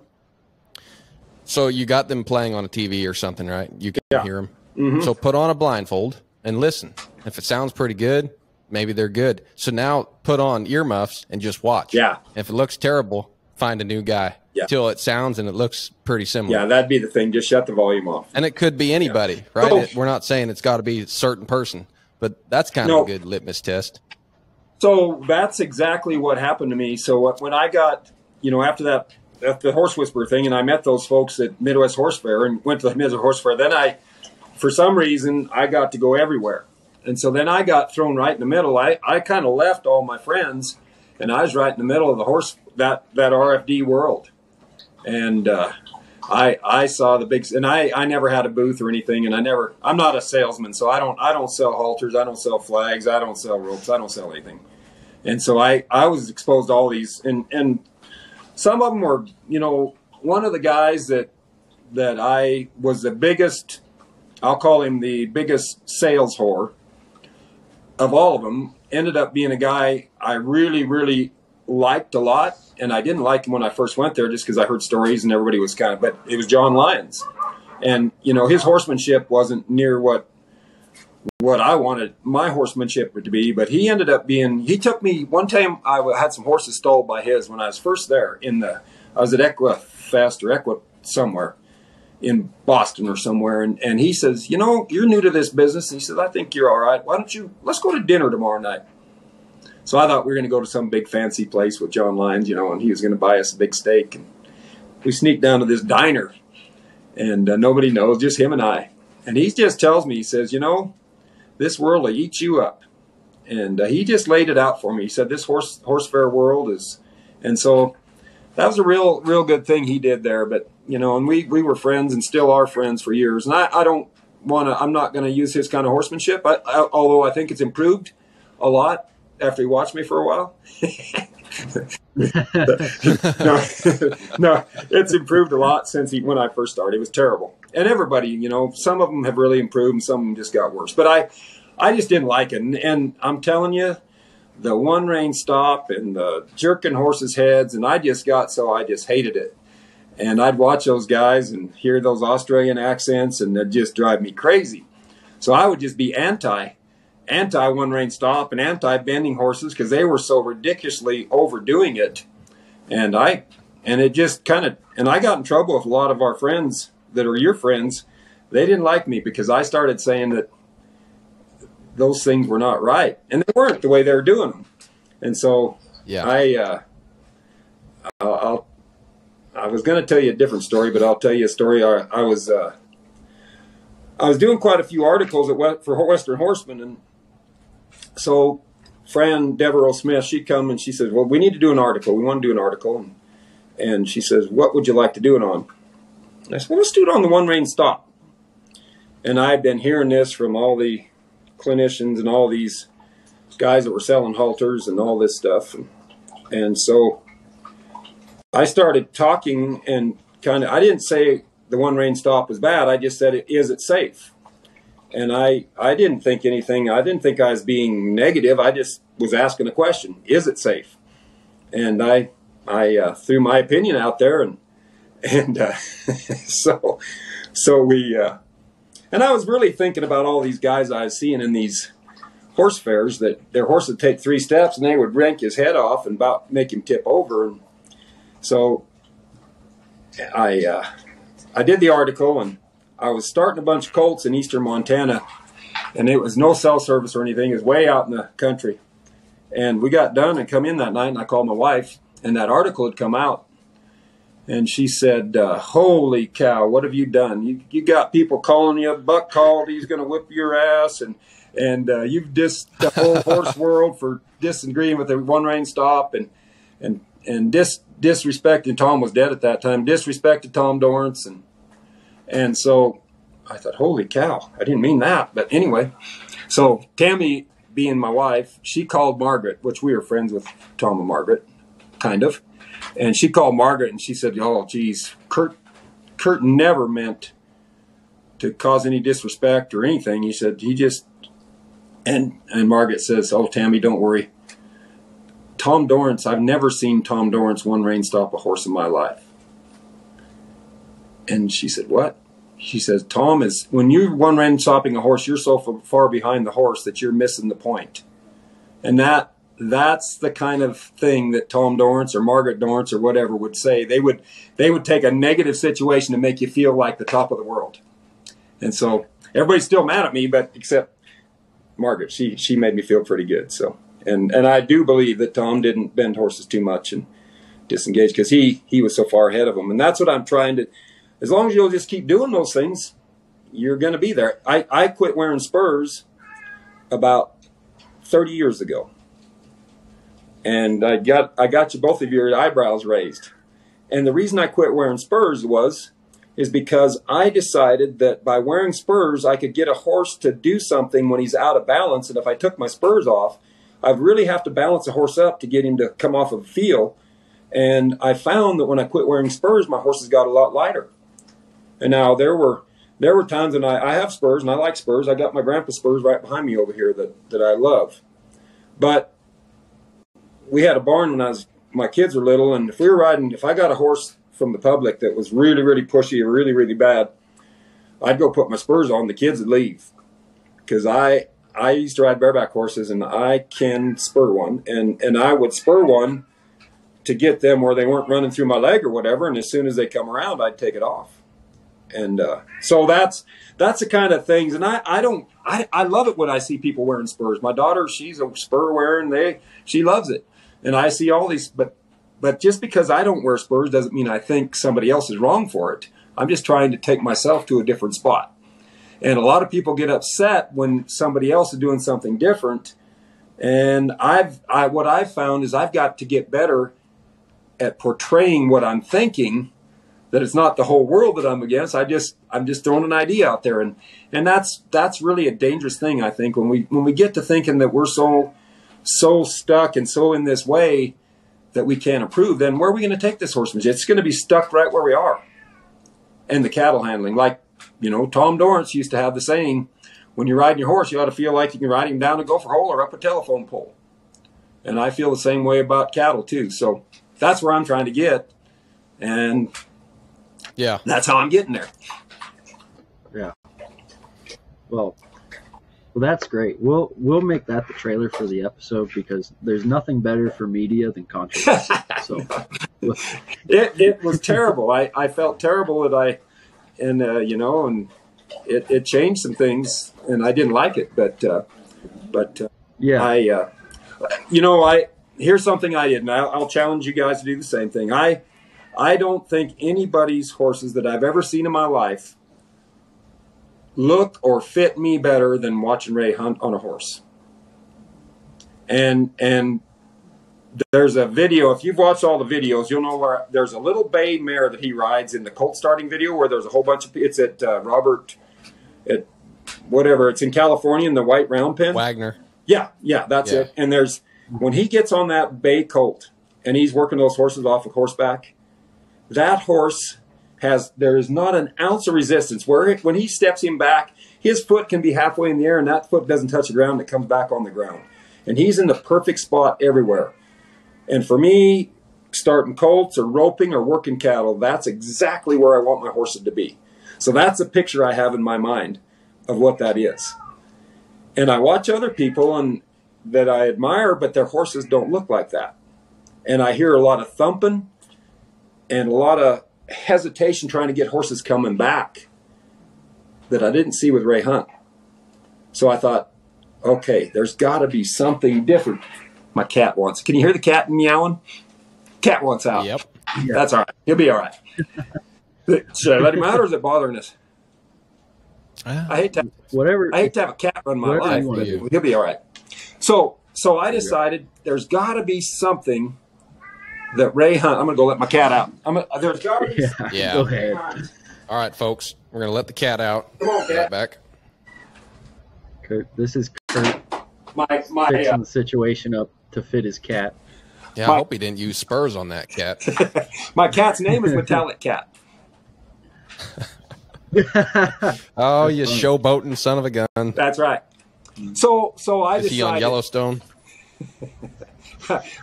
so you got them playing on a TV or something, right? You can hear them. Mm-hmm. So put on a blindfold and listen. If it sounds pretty good, maybe they're good. So now put on earmuffs and just watch. Yeah. If it looks terrible, find a new guy till it sounds and it looks pretty similar. Yeah, that'd be the thing. Just shut the volume off. And it could be anybody, right? We're not saying it's got to be a certain person, but that's kind of a good litmus test. So that's exactly what happened to me. So when I got, you know, after the Horse Whisperer thing, and I met those folks at Midwest Horse Fair and went to the Midwest Horse Fair, then for some reason, I got to go everywhere. And so then I got thrown right in the middle. I kind of left all my friends, and I was right in the middle of the that RFD world. And I saw the big, and I never had a booth or anything, and I'm not a salesman, so I don't sell halters, I don't sell flags, I don't sell ropes, I don't sell anything. And so I was exposed to all these, and some of them were, you know, one of the guys that I was the biggest, I'll call him the biggest sales whore of all of them, ended up being a guy I really, really liked a lot. And I didn't like him when I first went there just because I heard stories and everybody was but it was John Lyons. And, you know, his horsemanship wasn't near what I wanted my horsemanship to be, but he ended up he took me, one time I had some horses stolen by his when I was first there I was at Equifest or Equi somewhere in Boston or somewhere. And he says, you know, you're new to this business. And he says, I think you're all right. Let's go to dinner tomorrow night. So I thought we were going to go to some big fancy place with John Lyons, you know, and he was going to buy us a big steak. And we sneaked down to this diner, and nobody knows, just him and I. And he just tells me, he says, you know, this world will eat you up. And he just laid it out for me. He said, this horse fair world is, and so that was a real good thing he did there. But, you know, and we were friends and still are friends for years. And I'm not going to use his kind of horsemanship, although I think it's improved a lot after he watched me for a while. No, it's improved a lot since when I first started. It was terrible. And everybody, you know, some of them have really improved and some of them just got worse. But I just didn't like it. And I'm telling you, the one rein stop and the jerking horses' heads, and I just hated it. And I'd watch those guys and hear those Australian accents, and they'd just drive me crazy. So I would just be anti one rein stop and anti bending horses because they were so ridiculously overdoing it. And it just and I got in trouble with a lot of our friends that are your friends. They didn't like me because I started saying those things were not right, and they weren't the way they were doing them. And so I was going to tell you a different story, but I'll tell you a story. I was doing quite a few articles for Western Horsemen, and so Fran Devereaux Smith, she come and she says, well, we need to do an article. We want to do an article. And she says, what would you like to do it on? And I said, well, let's do it on the one-rein stop. And I'd been hearing this from all the clinicians and all these guys that were selling halters and all this stuff. And so I started talking, and I didn't say the one-rein stop was bad. I just said, is it safe? And I didn't think anything. I didn't think I was being negative. I just was asking a question. Is it safe? And I threw my opinion out there, and so we and I was really thinking about all these guys I was seeing in these horse fairs that their horse would take 3 steps and they would yank his head off and about make him tip over. And so I did the article, and I was starting a bunch of colts in eastern Montana, and it was no cell service or anything. It was way out in the country. And we got done and come in that night, and I called my wife, and that article had come out. And she said, holy cow, what have you done? You got people calling you, Buck called, he's going to whip your ass, and you've dissed the whole horse world for disagreeing with the one-rein stop, and disrespecting, Tom was dead at that time, disrespected Tom Dorrance, and so I thought, holy cow, I didn't mean that. But anyway, so Tammy, being my wife, she called Margaret, which we were friends with Tom and Margaret, kind of. And she called Margaret, and she said, oh, geez, Curt never meant to cause any disrespect or anything. He said, he just, and Margaret says, oh, Tammy, don't worry. Tom Dorrance, I've never seen Tom Dorrance one-rein stop a horse in my life. And she said, what? She says, Tom is, when you're one-rein stopping a horse, you're so far behind the horse that you're missing the point. And that's the kind of thing that Tom Dorrance or Margaret Dorrance or whatever would say. They would take a negative situation to make you feel like the top of the world. And so everybody's still mad at me, but except Margaret, she made me feel pretty good. So, and I do believe that Tom didn't bend horses too much and disengage, because he was so far ahead of them. And that's what I'm trying to, as long as you'll just keep doing those things, you're going to be there. I quit wearing spurs about 30 years ago. And I got you both of your eyebrows raised. And the reason I quit wearing spurs is because I decided that by wearing spurs, I could get a horse to do something when he's out of balance. And if I took my spurs off, I'd really have to balance a horse up to get him to come off of the field. And I found that when I quit wearing spurs, my horses got a lot lighter. And now there were times when I have spurs, and I like spurs. I got my grandpa's spurs right behind me over here that I love. But we had a barn when my kids were little, and if we were riding, if I got a horse from the public that was really, really pushy or really, really bad, I'd go put my spurs on. The kids would leave, because I used to ride bareback horses, and I can spur one, and I would spur one to get them where they weren't running through my leg or whatever. And as soon as they come around, I'd take it off. And so that's the kind of things. And I love it when I see people wearing spurs. My daughter, she's a spur wearer, and she loves it. And I see all these, but just because I don't wear spurs doesn't mean I think somebody else is wrong for it. I'm just trying to take myself to a different spot. And a lot of people get upset when somebody else is doing something different. And what I've found is I've got to get better at portraying what I'm thinking, that it's not the whole world that I'm against. I'm just throwing an idea out there. And that's really a dangerous thing, I think, when we get to thinking that we're so stuck and so in this way that we can't improve, then where are we going to take this horsemanship? It's going to be stuck right where we are. And the cattle handling, like, Tom Dorrance used to have the saying, when you're riding your horse, you ought to feel like you can ride him down a gopher hole or up a telephone pole. And I feel the same way about cattle too. So that's where I'm trying to get. And yeah, that's how I'm getting there. Yeah. Well, that's great. We'll make that the trailer for the episode, because there's nothing better for media than controversy. So it was terrible. I felt terrible that and it changed some things, and I didn't like it. But But yeah, here's something I did, and I'll challenge you guys to do the same thing. I don't think anybody's horses that I've ever seen in my life look or fit me better than watching Ray hunt on a horse. And there's a video, if you've watched all the videos, you'll know where there's a little bay mare that he rides in the colt starting video where there's a whole bunch of, it's at it's in California in the white round pen. Wagner. Yeah, that's it. And when he gets on that bay colt and he's working those horses off of horseback, that horse there is not an ounce of resistance. When he steps him back, his foot can be halfway in the air and that foot doesn't touch the ground, it comes back on the ground. And he's in the perfect spot everywhere. And for me, starting colts or roping or working cattle, that's exactly where I want my horses to be. So that's a picture I have in my mind of what that is. And I watch other people that I admire, but their horses don't look like that. And I hear a lot of thumping and a lot of hesitation trying to get horses coming back that I didn't see with Ray Hunt. So I thought, okay, there's got to be something different. My cat wants. Can you hear the cat meowing? Cat wants out. Yep. That's all right. He'll be all right. Should I let him out, or is it bothering us? I hate to have a cat run my life, but he'll be all right. So I decided there's got to be something that Ray Hunt. I'm going to go let my cat out. There's got to be. Yeah. Go ahead. All right, folks. We're going to let the cat out. Come on, cat. Right back. Kurt, this is Kurt My fixing the situation up to fit his cat. Yeah, I hope he didn't use spurs on that cat. my cat's name is Metallic Cat. Oh, you showboating son of a gun. That's right. So I Is he on decided. Yellowstone?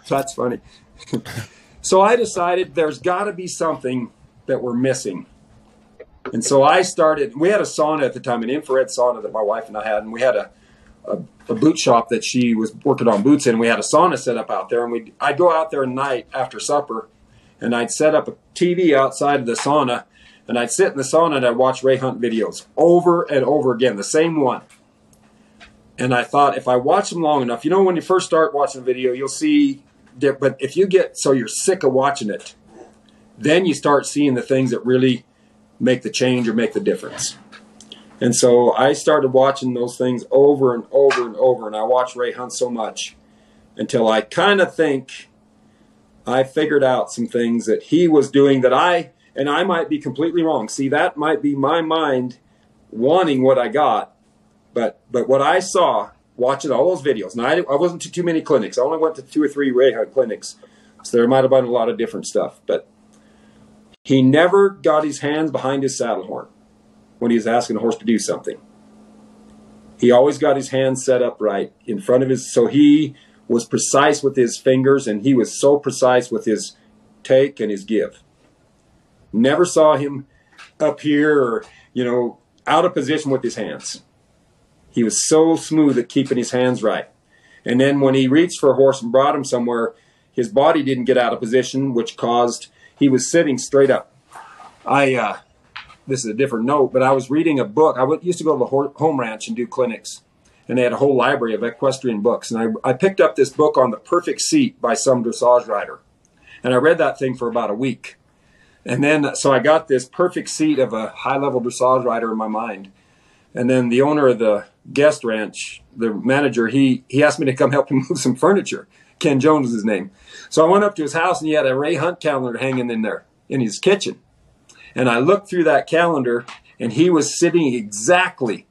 That's funny. So I decided there's got to be something that we're missing. And so I started, we had a sauna at the time, an infrared sauna that my wife and I had, and we had a boot shop that she was working on boots in. We had a sauna set up out there, and I'd go out there at night after supper, and I'd set up a TV outside of the sauna, and I'd sit in the sauna and I'd watch Ray Hunt videos over and over again, the same one. And I thought, if I watch them long enough, when you first start watching a video, you'll see, but if you get so you're sick of watching it, then you start seeing the things that really make the change or make the difference. And so I started watching those things over and over and over, and I watched Ray Hunt so much until I kind of think I figured out some things that he was doing that I might be completely wrong. See, that might be my mind wanting what I got, but what I saw watching all those videos, and I wasn't to too many clinics. I only went to 2 or 3 Ray Hunt clinics, so there might have been a lot of different stuff, but he never got his hands behind his saddle horn when he was asking the horse to do something. He always got his hands set up right in front of so he was precise with his fingers, and he was so precise with his take and his give. Never saw him up here or, out of position with his hands. He was so smooth at keeping his hands right. And then when he reached for a horse and brought him somewhere, his body didn't get out of position, which caused he was sitting straight up. This is a different note, but I was reading a book. I used to go to the home ranch and do clinics, and they had a whole library of equestrian books. And I picked up this book on the perfect seat by some dressage rider, and I read that thing for about a week. And then, so I got this perfect seat of a high-level dressage rider in my mind. And then the owner of the guest ranch, the manager, he asked me to come help him move some furniture. Ken Jones is his name. So I went up to his house, and he had a Ray Hunt calendar hanging in there in his kitchen. And I looked through that calendar, and he was sitting exactly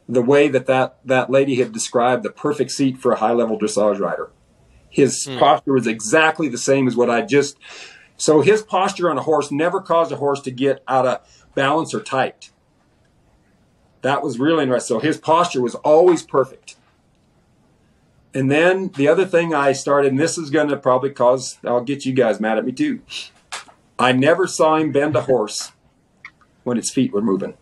the way that lady had described the perfect seat for a high-level dressage rider. His posture was exactly the same as what I just... So his posture on a horse never caused a horse to get out of balance or tight. That was really interesting. So his posture was always perfect. And then the other thing I started, and this is going to probably cause, I'll get you guys mad at me too. I never saw him bend a horse when its feet were moving.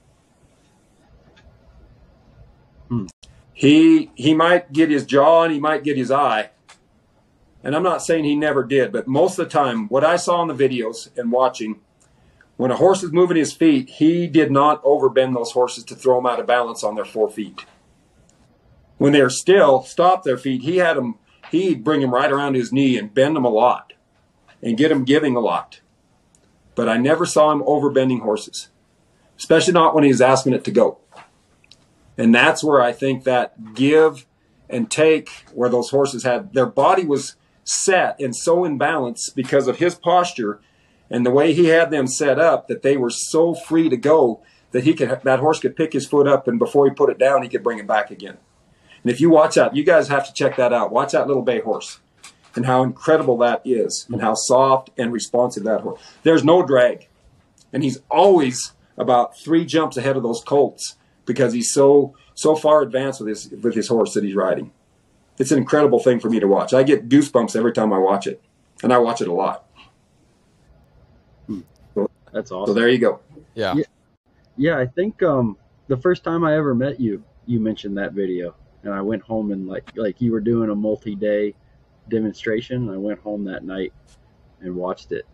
He might get his jaw and he might get his eye. And I'm not saying he never did, but most of the time, what I saw in the videos and watching, when a horse is moving his feet, he did not overbend those horses to throw them out of balance on their 4 feet. when they're still, stop their feet, he'd bring them right around his knee and bend them a lot and get them giving a lot. But I never saw him overbending horses, especially not when he was asking it to go. And that's where I think that give and take, where those horses had, their body was set and so in balance because of his posture and the way he had them set up, that they were so free to go that that horse could pick his foot up, and before he put it down, he could bring it back again. And if you watch that, you guys have to check that out. Watch that little bay horse and how incredible that is and how soft and responsive that horse. There's no drag. And he's always about 3 jumps ahead of those colts because he's so far advanced with his horse that he's riding. It's an incredible thing for me to watch. I get goosebumps every time I watch it, and I watch it a lot. That's awesome. So there you go. Yeah. Yeah, I think the first time I ever met you, you mentioned that video, and I went home and like you were doing a multi-day demonstration. I went home that night and watched it.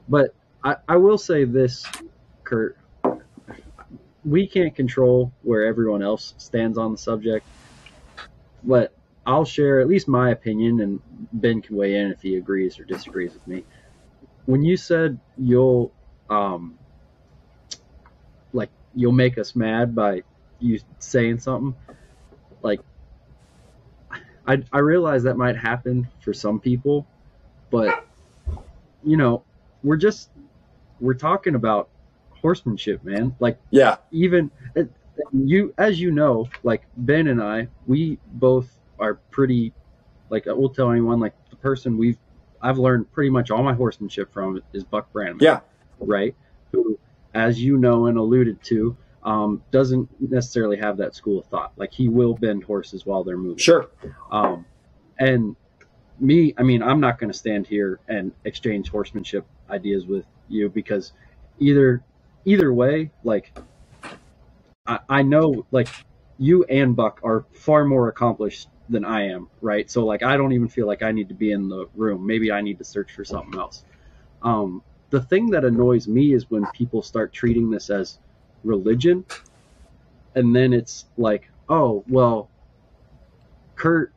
But I will say this, Curt, we can't control where everyone else stands on the subject, but I'll share at least my opinion, and Ben can weigh in if he agrees or disagrees with me. When you said you'll make us mad by you saying something, like I realize that might happen for some people, but we're talking about horsemanship, man. Like, yeah, even you, as you know, like Ben and I, we both are pretty, like, I will tell anyone, like, the person I've learned pretty much all my horsemanship from is Buck Brannaman. Yeah. Right? Who, as you know and alluded to, doesn't necessarily have that school of thought. Like, he will bend horses while they're moving. Sure. And me, I mean, I'm not going to stand here and exchange horsemanship ideas with you, because either way, like, I know, like, you and Buck are far more accomplished than I am, right? So, like, I don't even feel like I need to be in the room. Maybe I need to search for something else. The thing that annoys me is when people start treating this as religion, and then it's like, oh, well, Curt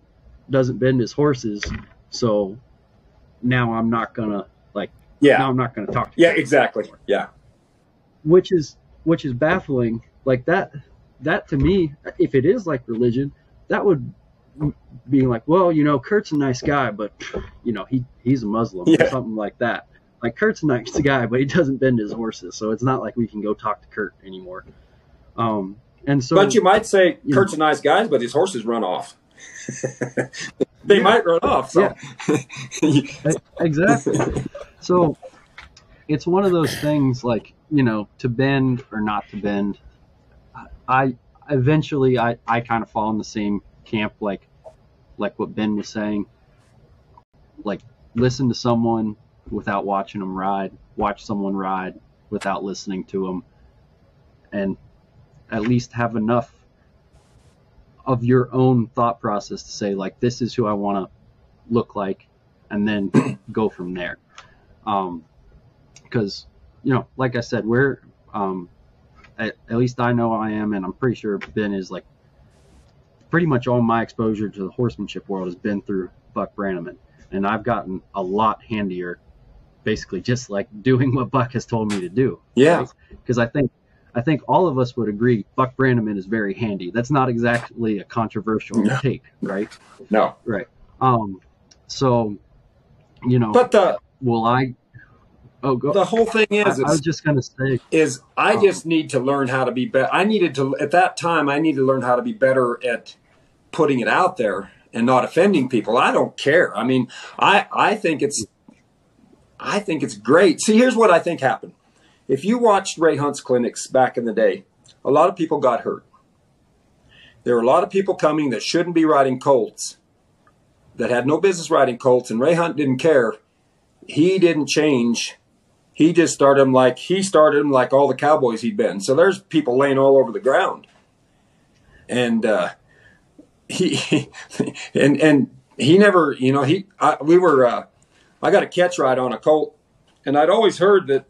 doesn't bend his horses, so now I'm not gonna, like, now I'm not gonna talk to Curt exactly anymore. Yeah, which is baffling. Like, that to me, if it is like religion, that would be like, well, Curt's a nice guy, but he's a Muslim or something like that. Like, Curt's a nice guy, but he doesn't bend his horses, so it's not like we can go talk to Curt anymore. And so, but you might say Curt's a nice guy, but his horses run off. They might run off. So. Yeah. Exactly. So it's one of those things, like, to bend or not to bend. I eventually kind of fall in the same camp, like what Ben was saying. Like, listen to someone without watching them ride, watch someone ride without listening to them, and at least have enough of your own thought process to say, like, this is who I want to look like, and then go from there. Because, like I said, we're, at least I know I am, and I'm pretty sure Ben is, like, pretty much all my exposure to the horsemanship world has been through Buck Brannaman. And I've gotten a lot handier, basically just like doing what Buck has told me to do. Yeah. Because I think all of us would agree Buck Brannaman is very handy. That's not exactly a controversial take, right? No. Right. So, but the whole thing is, I was just going to say, I just need to learn how to be better. At that time, I need to learn how to be better at putting it out there and not offending people. I don't care. I mean, I think it's great. See, here's what I think happened. If you watched Ray Hunt's clinics back in the day, a lot of people got hurt. There were a lot of people coming that shouldn't be riding colts, that had no business riding colts, and Ray Hunt didn't care. He didn't change. He just started them like all the cowboys he'd been. So there's people laying all over the ground. And he never, I got a catch ride on a colt, and I'd always heard that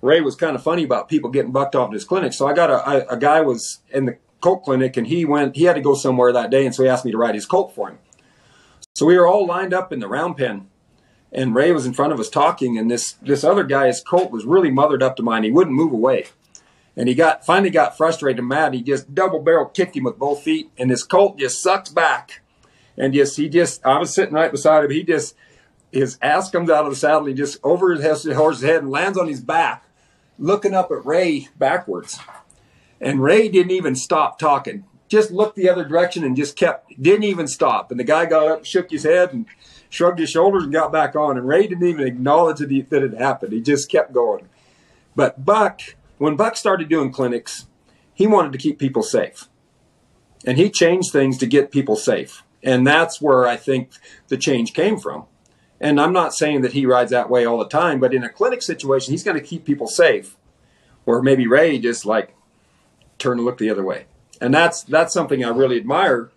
Ray was kind of funny about people getting bucked off at his clinic. So I got a guy was in the colt clinic, and he had to go somewhere that day, and so he asked me to ride his colt for him. So we were all lined up in the round pen, and Ray was in front of us talking, and this other guy's colt was really mothered up to mine. He wouldn't move away. And he finally got frustrated and mad. He just double barrel kicked him with both feet, and his colt just sucks back. And I was sitting right beside him. His ass comes out of the saddle. He just over his horse's head and lands on his back, looking up at Ray backwards. And Ray didn't even stop talking. Just looked the other direction and didn't even stop. And the guy got up, shook his head, and shrugged his shoulders and got back on. And Ray didn't even acknowledge that it had happened. He just kept going. But when Buck started doing clinics, he wanted to keep people safe. And he changed things to get people safe. And that's where I think the change came from. And I'm not saying that he rides that way all the time, but in a clinic situation, he's going to keep people safe. Or maybe Ray just turn and look the other way. And that's something I really admire,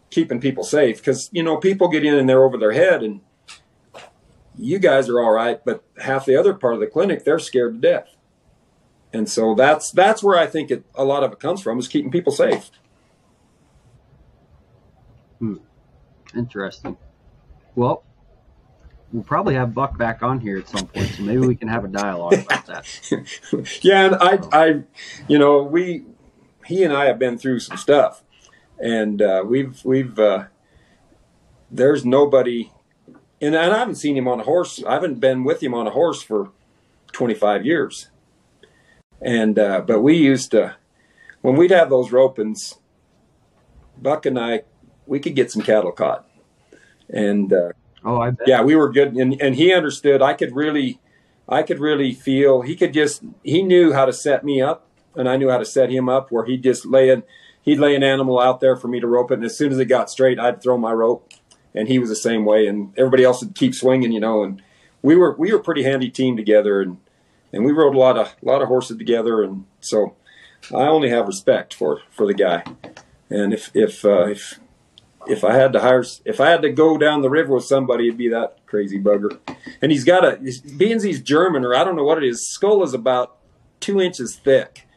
keeping people safe. Because, people get in and they're over their head, and you guys are all right, but half the other part of the clinic, they're scared to death. And so that's where I think a lot of it comes from, is keeping people safe. Interesting. Well, we'll probably have Buck back on here at some point, so maybe we can have a dialogue about that. Yeah, and he and I have been through some stuff, and there's nobody, and I haven't seen him on a horse. I haven't been with him on a horse for 25 years. And but we used to, when we'd have those ropings, Buck and I, we could get some cattle caught. And I bet. Yeah, we were good, and he understood. I could really feel. He knew how to set me up, and I knew how to set him up. Where he'd lay an animal out there for me to rope it, and as soon as it got straight, I'd throw my rope, and he was the same way, and everybody else would keep swinging, and we were a pretty handy team together, and we rode a lot of horses together, and so I only have respect for the guy. And if I had to go down the river with somebody, it'd be that crazy bugger. And he's German, or I don't know what it is. His skull is about 2 inches thick.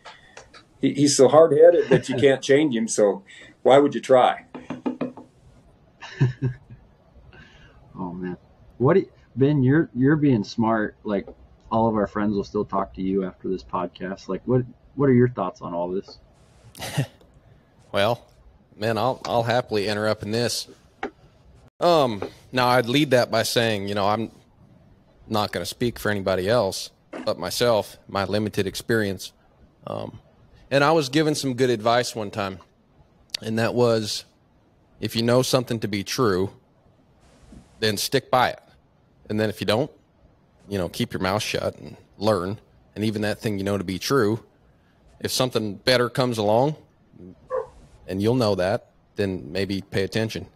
He's so hard-headed that you can't change him. So why would you try? Oh man, Ben? You're being smart. Like, all of our friends will still talk to you after this podcast. Like, what are your thoughts on all this? Well, man, I'll happily interrupt in this. Now I'd lead that by saying, I'm not going to speak for anybody else but myself, my limited experience. And I was given some good advice one time, and that was, if you know something to be true, then stick by it. And then if you don't, keep your mouth shut and learn. And even that thing you know to be true, if something better comes along, and you'll know that, then maybe pay attention.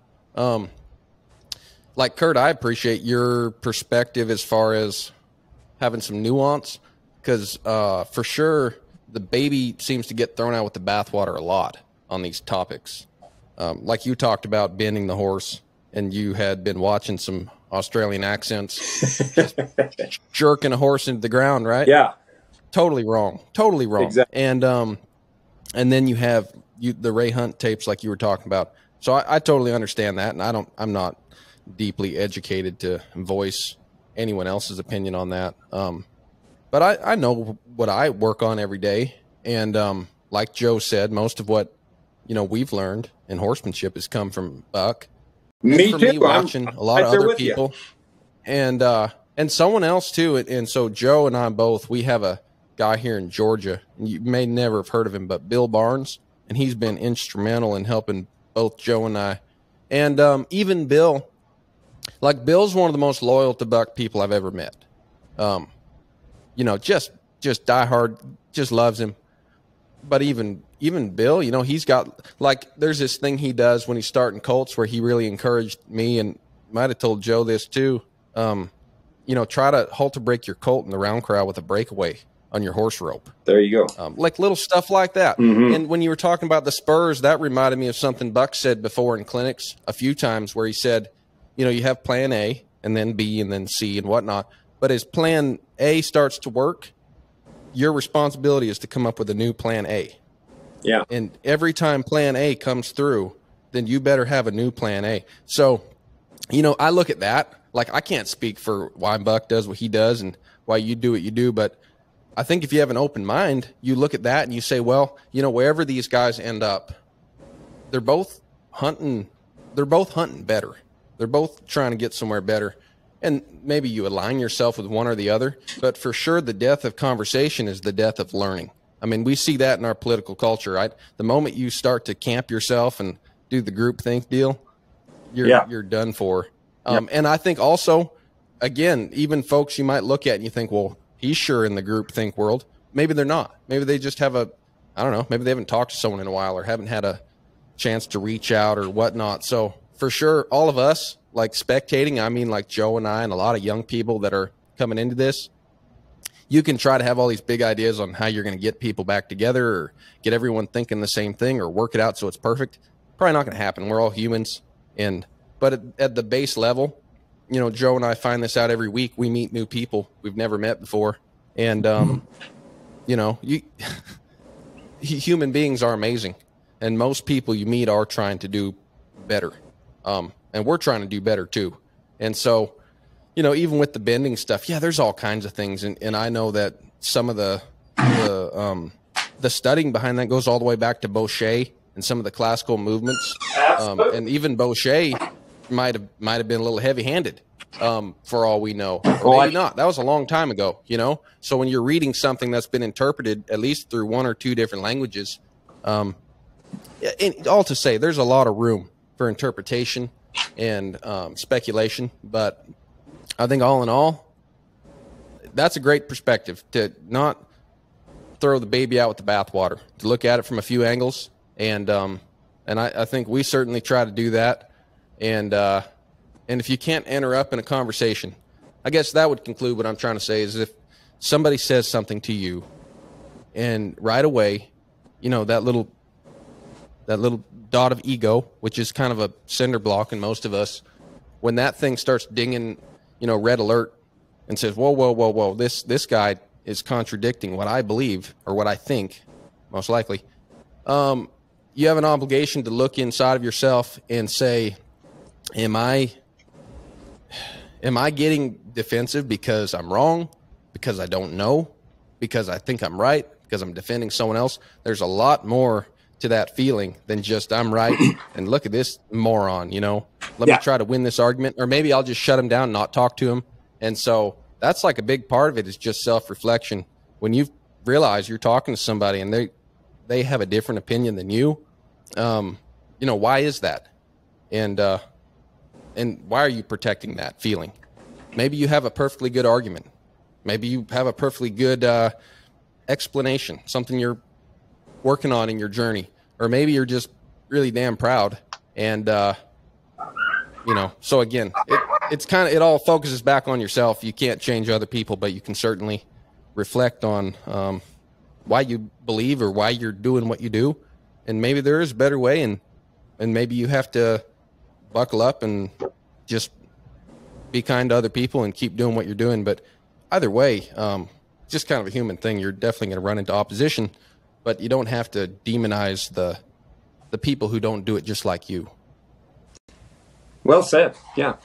Like Curt, I appreciate your perspective as far as having some nuance, because for sure the baby seems to get thrown out with the bathwater a lot on these topics. Like you talked about bending the horse, and you had been watching some Australian accents, just jerking a horse into the ground, right? Yeah. Totally wrong. Exactly. And then you have the Ray Hunt tapes like you were talking about. So I totally understand that, and I'm not deeply educated to voice anyone else's opinion on that. But I know what I work on every day, and like Joe said, most of what we've learned in horsemanship has come from Buck. Me too. Me watching a lot of other people, and someone else too. And so Joe and I both, we have a guy here in Georgia, and you may never have heard of him, but Bill Barnes, and he's been instrumental in helping both Joe and I. And even Bill, like Bill's one of the most loyal to Buck people I've ever met. Just diehard, just loves him. But even Bill, he's got, like, there's this thing he does when he's starting colts where he really encouraged me, and might have told Joe this too. Try to halter break your colt in the round corral with a breakaway on your horse rope. There you go. Like little stuff like that. Mm-hmm. And when you were talking about the spurs, that reminded me of something Buck said before in clinics a few times, where he said, you have plan A and then B and then C and whatnot. But as plan A starts to work, your responsibility is to come up with a new plan A. Yeah. And every time plan A comes through, then you better have a new plan A. So, you know, I look at that, like, I can't speak for why Buck does what he does and why you do what you do, but I think if you have an open mind, you look at that and you say, well, you know, wherever these guys end up, they're both hunting better. They're both trying to get somewhere better. And maybe you align yourself with one or the other, but for sure the death of conversation is the death of learning. I mean, we see that in our political culture, right? The moment you start to camp yourself and do the groupthink deal, you're done for. And I think also, again, even folks you might look at and you think, well, he's sure in the groupthink world. Maybe they're not. Maybe they just have I don't know, maybe they haven't talked to someone in a while or haven't had a chance to reach out or whatnot. So for sure, all of us, like spectating, I mean, like Joe and I and a lot of young people that are coming into this, you can try to have all these big ideas on how you're going to get people back together or get everyone thinking the same thing or work it out so it's perfect. Probably not going to happen. We're all humans. But at the base level, you know, Joe and I find this out every week. We meet new people we've never met before. And, you know, human beings are amazing. And most people you meet are trying to do better. And we're trying to do better too. And so, you know, even with the bending stuff, yeah, there's all kinds of things. And I know that some of the studying behind that goes all the way back to Bochet and some of the classical movements. And even Bochet might have been a little heavy-handed, for all we know. Or maybe not. That was a long time ago, you know? So when you're reading something that's been interpreted at least through one or two different languages, and all to say, there's a lot of room for interpretation and speculation. But I think all in all, that's a great perspective to not throw the baby out with the bathwater, to look at it from a few angles. And I think we certainly try to do that. And if you can't enter up in a conversation, I guess that would conclude what I'm trying to say is if somebody says something to you and right away, you know, that little dot of ego, which is kind of a cinder block in most of us, when that thing starts dinging, you know, red alert and says, whoa, this guy is contradicting what I believe or what I think, most likely, you have an obligation to look inside of yourself and say, am I getting defensive because I'm wrong, because I don't know, because I think I'm right, because I'm defending someone else? There's a lot more to that feeling than just I'm right and look at this moron, you know, let me try to win this argument, or maybe I'll just shut him down, not talk to him. And so that's like a big part of it is just self-reflection. When you realize you're talking to somebody and they have a different opinion than you, you know, why is that? And why are you protecting that feeling? Maybe you have a perfectly good argument. Maybe you have a perfectly good explanation, something you're working on in your journey. Or maybe you're just really damn proud. And, you know, so again, it all focuses back on yourself. You can't change other people, but you can certainly reflect on why you believe or why you're doing what you do. And maybe there is a better way, and maybe you have to buckle up and just be kind to other people and keep doing what you're doing. But either way, just kind of a human thing. You're definitely going to run into opposition, but you don't have to demonize the people who don't do it just like you. Well said. Yeah.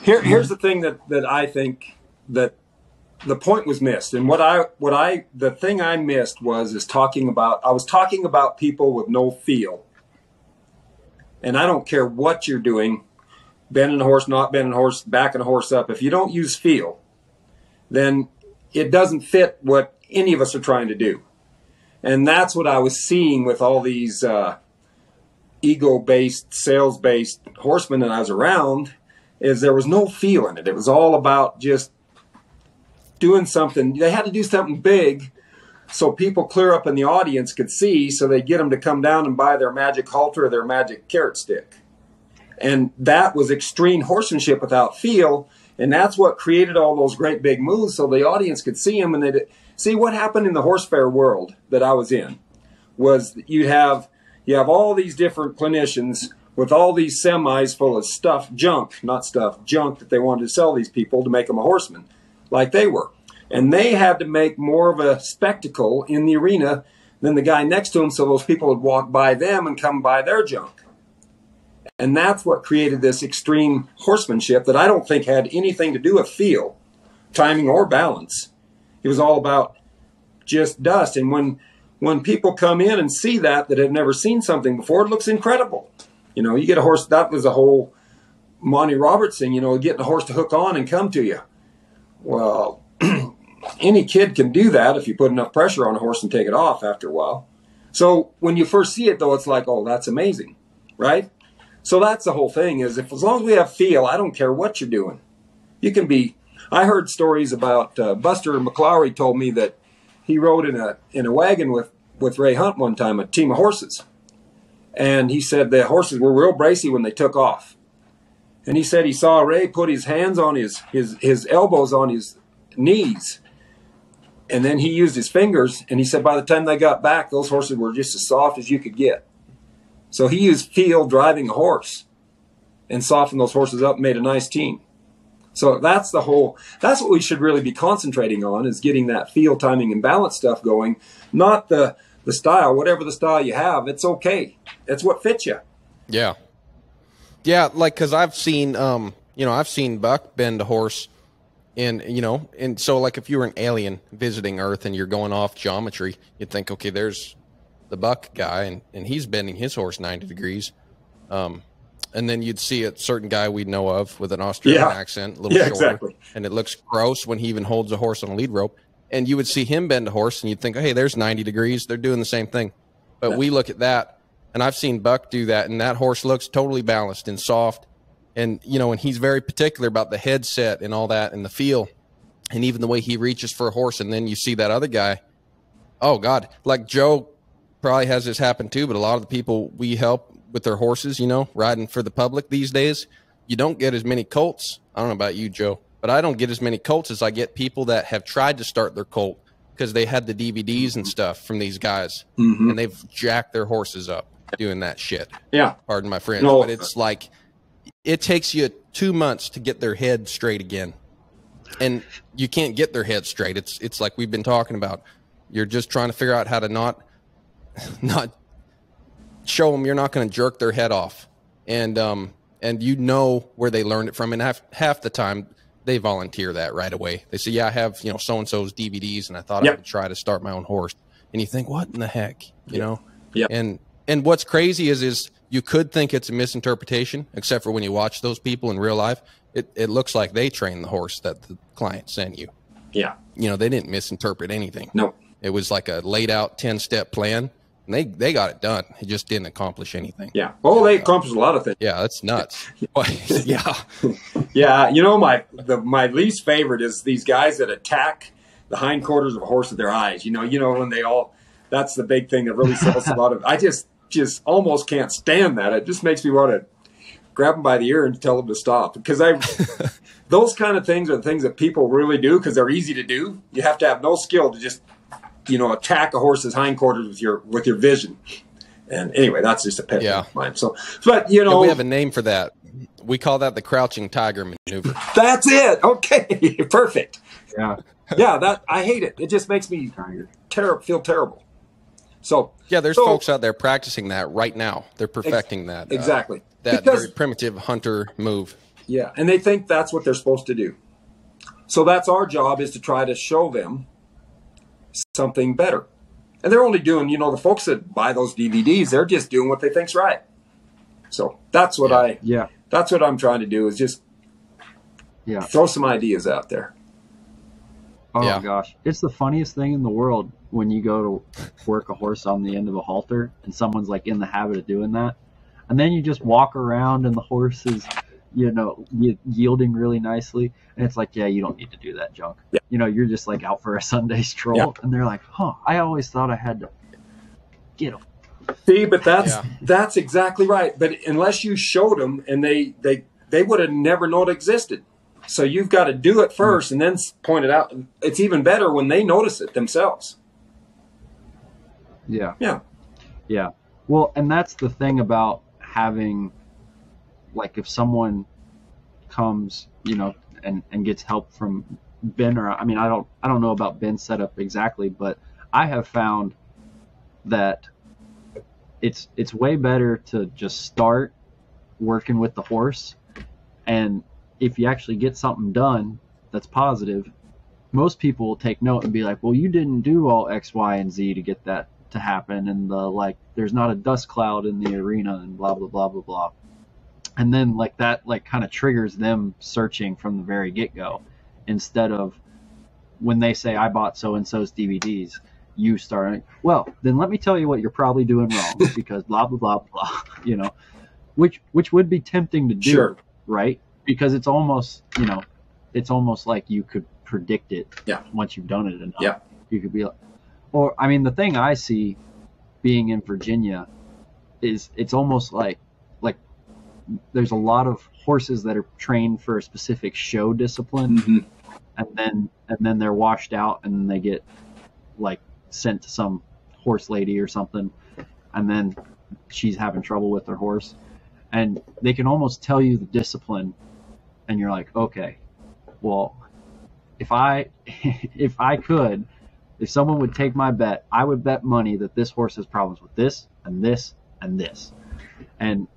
Here's the thing that I think that the point was missed. And the thing I missed I was talking about people with no feel. And I don't care what you're doing, bending a horse, not bending a horse, backing a horse up. If you don't use feel, then it doesn't fit what any of us are trying to do. And that's what I was seeing with all these ego-based, sales-based horsemen that I was around, is there was no feel in it. It was all about just doing something. They had to do something big so people clear up in the audience could see, so they get them to come down and buy their magic halter or their magic carrot stick. And that was extreme horsemanship without feel, and that's what created all those great big moves so the audience could see them. And they'd see what happened in the horse fair world that I was in was you have all these different clinicians with all these semis full of junk that they wanted to sell these people to make them a horseman like they were. And they had to make more of a spectacle in the arena than the guy next to him, so those people would walk by them and come by their junk. And that's what created this extreme horsemanship that I don't think had anything to do with feel, timing, or balance. It was all about just dust. And when people come in and see that have never seen something before, it looks incredible. You know, you get a horse, that was a whole Monty Roberts thing, you know, getting a horse to hook on and come to you. Well, any kid can do that if you put enough pressure on a horse and take it off after a while. So when you first see it, though, it's like, oh, that's amazing, right? So that's the whole thing, is if as long as we have feel, I don't care what you're doing. You can be, I heard stories about Buster McLaury told me that he rode in a wagon with Ray Hunt one time, a team of horses. And he said the horses were real bracy when they took off. And he said he saw Ray put his hands on his elbows on his knees. And then he used his fingers, and he said by the time they got back, those horses were just as soft as you could get. So he used feel driving a horse and softened those horses up and made a nice team. So that's what we should really be concentrating on, is getting that feel, timing, and balance stuff going, not the style. Whatever the style you have, it's okay. It's what fits you. Yeah. Yeah, like, because I've seen, I've seen Buck bend a horse. And so like if you were an alien visiting Earth and you're going off geometry, you'd think, okay, there's the Buck guy and he's bending his horse 90 degrees. And then you'd see a certain guy we know of with an Australian accent, a little shorter. Exactly. And it looks gross when he even holds a horse on a lead rope. And you would see him bend a horse and you'd think, oh, hey, there's 90 degrees. They're doing the same thing. But we look at that, and I've seen Buck do that, and that horse looks totally balanced and soft. And, and he's very particular about the headset and all that and the feel and even the way he reaches for a horse. And then you see that other guy, oh, God, like Joe probably has this happen too, but a lot of the people we help with their horses, riding for the public these days, you don't get as many colts. I don't know about you, Joe, but I don't get as many colts as I get people that have tried to start their colt because they had the DVDs and stuff from these guys, and they've jacked their horses up doing that shit. Yeah. Pardon my French, but it's like, it takes you 2 months to get their head straight again. And you can't get their head straight. It's like we've been talking about. You're just trying to figure out how to not show them you're not going to jerk their head off. And where they learned it from. And half the time they volunteer that right away. They say, yeah, I have, so-and-so's DVDs, and I thought I would try to start my own horse. And you think, what in the heck, Yeah. And what's crazy is you could think it's a misinterpretation, except for when you watch those people in real life. It looks like they trained the horse that the client sent you. Yeah. They didn't misinterpret anything. No. It was like a laid out 10-step plan, and they got it done. It just didn't accomplish anything. Yeah. Oh, they accomplished a lot of things. Yeah, that's nuts. Yeah. Yeah. My least favorite is these guys that attack the hindquarters of a horse with their eyes. When they all, that's the big thing that really sells a lot of, I just almost can't stand that. It just makes me want to grab them by the ear and tell them to stop, because those kind of things are the things that people really do because they're easy to do. You have to have no skill to just, attack a horse's hindquarters with your vision. And anyway, that's just a pet peeve of mine. So, but we have a name for that. We call that the crouching tiger maneuver. That's it. Okay, perfect. Yeah, yeah. I hate it. It just makes me feel terrible. So yeah, there's folks out there practicing that right now. They're perfecting that. Exactly. That very primitive hunter move. Yeah, and they think that's what they're supposed to do. So that's our job, is to try to show them something better. And they're only doing, the folks that buy those DVDs, they're just doing what they think's right. So that's what that's what I'm trying to do, is just throw some ideas out there. Oh gosh, it's the funniest thing in the world when you go to work a horse on the end of a halter and someone's like in the habit of doing that. And then you just walk around and the horse is, yielding really nicely. And it's like, yeah, you don't need to do that junk. Yeah. You're just like out for a Sunday stroll. Yeah. And they're like, I always thought I had to get them. See, but that's exactly right. But unless you showed them, and they would have never known it existed. So you've got to do it first and then point it out. It's even better when they notice it themselves. Yeah. Yeah. Yeah. Well, and that's the thing about having, like, if someone comes, and gets help from Ben, or I don't know about Ben's setup exactly, but I have found that it's way better to just start working with the horse, and if you actually get something done that's positive, most people will take note and be like, well, you didn't do all X, Y, and Z to get that to happen, and there's not a dust cloud in the arena, and blah blah blah blah blah. And then that kind of triggers them searching from the very get-go, instead of when they say, I bought so and so's DVDs, you start, well, then let me tell you what you're probably doing wrong, because blah blah blah blah, which would be tempting to do. Sure. Right? Because it's almost like you could predict it. Yeah. Once you've done it enough. Yeah. You could be like, or I mean, the thing I see being in Virginia is it's almost like there's a lot of horses that are trained for a specific show discipline, Mm-hmm. and then they're washed out, and then they get sent to some horse lady or something, and then she's having trouble with her horse, and they can almost tell you the discipline, and you're like, okay, well, if someone would take my bet, I would bet money that this horse has problems with this and this and this, and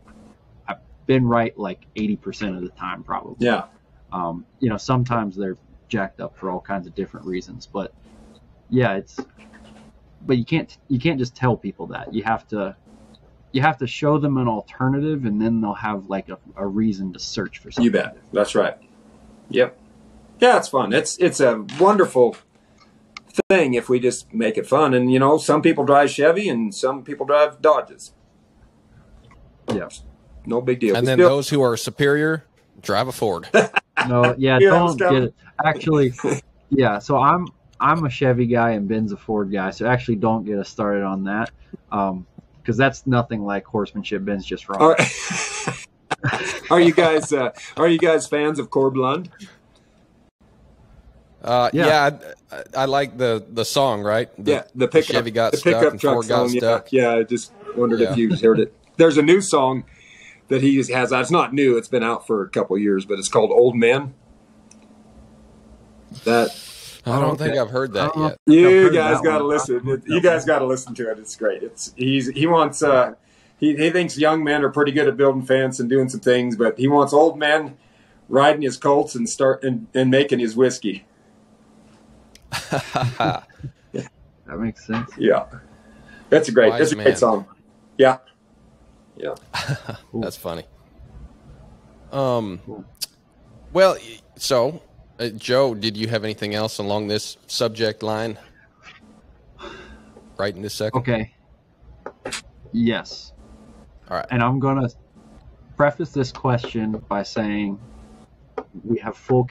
I've been right 80% of the time, probably. Yeah. Sometimes they're jacked up for all kinds of different reasons, but yeah, but you can't just tell people that. You have to show them an alternative, and then they'll have a reason to search for something. You bet. That's right. Yep. Yeah, it's fun. It's a wonderful thing if we just make it fun. And some people drive Chevy and some people drive Dodges. Yeah. No big deal. And then those who are superior drive a Ford. No, yeah, don't get it. Actually, yeah. So I'm a Chevy guy and Ben's a Ford guy. So actually, don't get us started on that, because that's nothing like horsemanship. Ben's just wrong. All right. Are you guys fans of Corb Lund? Yeah, I like the song, right? The pickup, Chevy got the stuck pickup and truck Ford got song. stuck. Yeah, I just wondered if you heard it. There's a new song that he has. It's not new. It's been out for a couple of years, but it's called "Old Men." I don't think I've heard that yet. You guys got to listen. You guys got to listen to it. It's great. He wants. He thinks young men are pretty good at building fence and doing some things, but he wants old men riding his colts and making his whiskey. That makes sense. Yeah, that's a great song. Yeah, yeah. That's funny. Well, so Joe, did you have anything else along this subject line right in this second? Okay. Yes. All right. And I'm gonna preface this question by saying we have full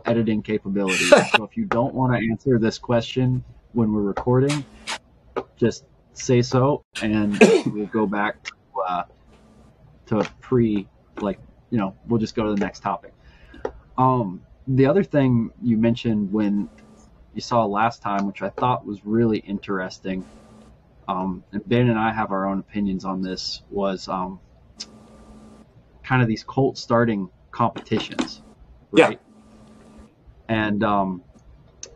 editing capabilities. So if you don't want to answer this question when we're recording, just say so, and we'll go back to we'll just go to the next topic. The other thing you mentioned when you saw last time, which I thought was really interesting, and Ben and I have our own opinions on this, was kind of these colt starting competitions, right? Yeah.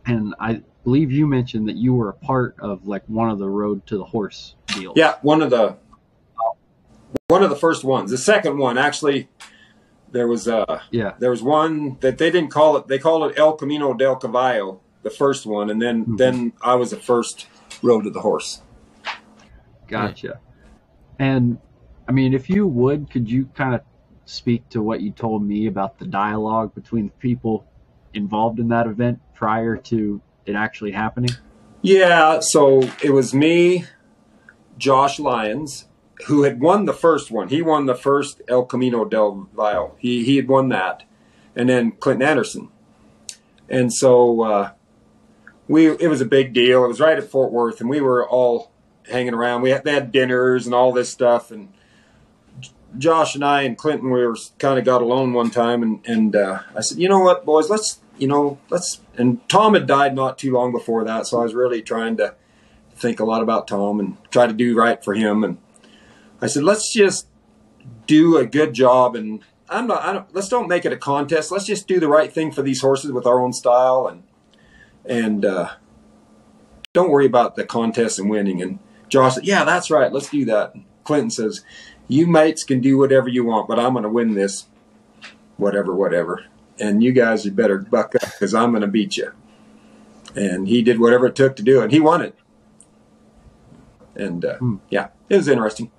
And I believe you mentioned that you were a part of one of the Road to the Horse deals. Yeah, one of the first ones. The second one, actually, there was one that they didn't call it. They called it El Camino del Caballo, the first one, and then I was the first Road to the Horse. Gotcha. And I mean, if you would, could you kind of speak to what you told me about the dialogue between the people involved in that event prior to it actually happening? Yeah, so it was me, Josh Lyons, who had won the first one. He won the first El Camino del Valle. He had won that. And then Clinton Anderson. And so it was a big deal. It was right at Fort Worth, and we were all hanging around. They had dinners and all this stuff, and Josh and I and Clinton, we were kind of got alone one time, and I said, you know what, boys, let's, and Tom had died not too long before that, so I was really trying to think a lot about Tom and try to do right for him, and I said, let's just do a good job, and let's don't make it a contest. Let's just do the right thing for these horses with our own style, and don't worry about the contest and winning. And Josh said, yeah, that's right. Let's do that. And Clinton says, you mates can do whatever you want, but I'm going to win this, whatever. And you guys had better buck up because I'm going to beat you. And he did whatever it took to do it. And he won it. And yeah, it was interesting.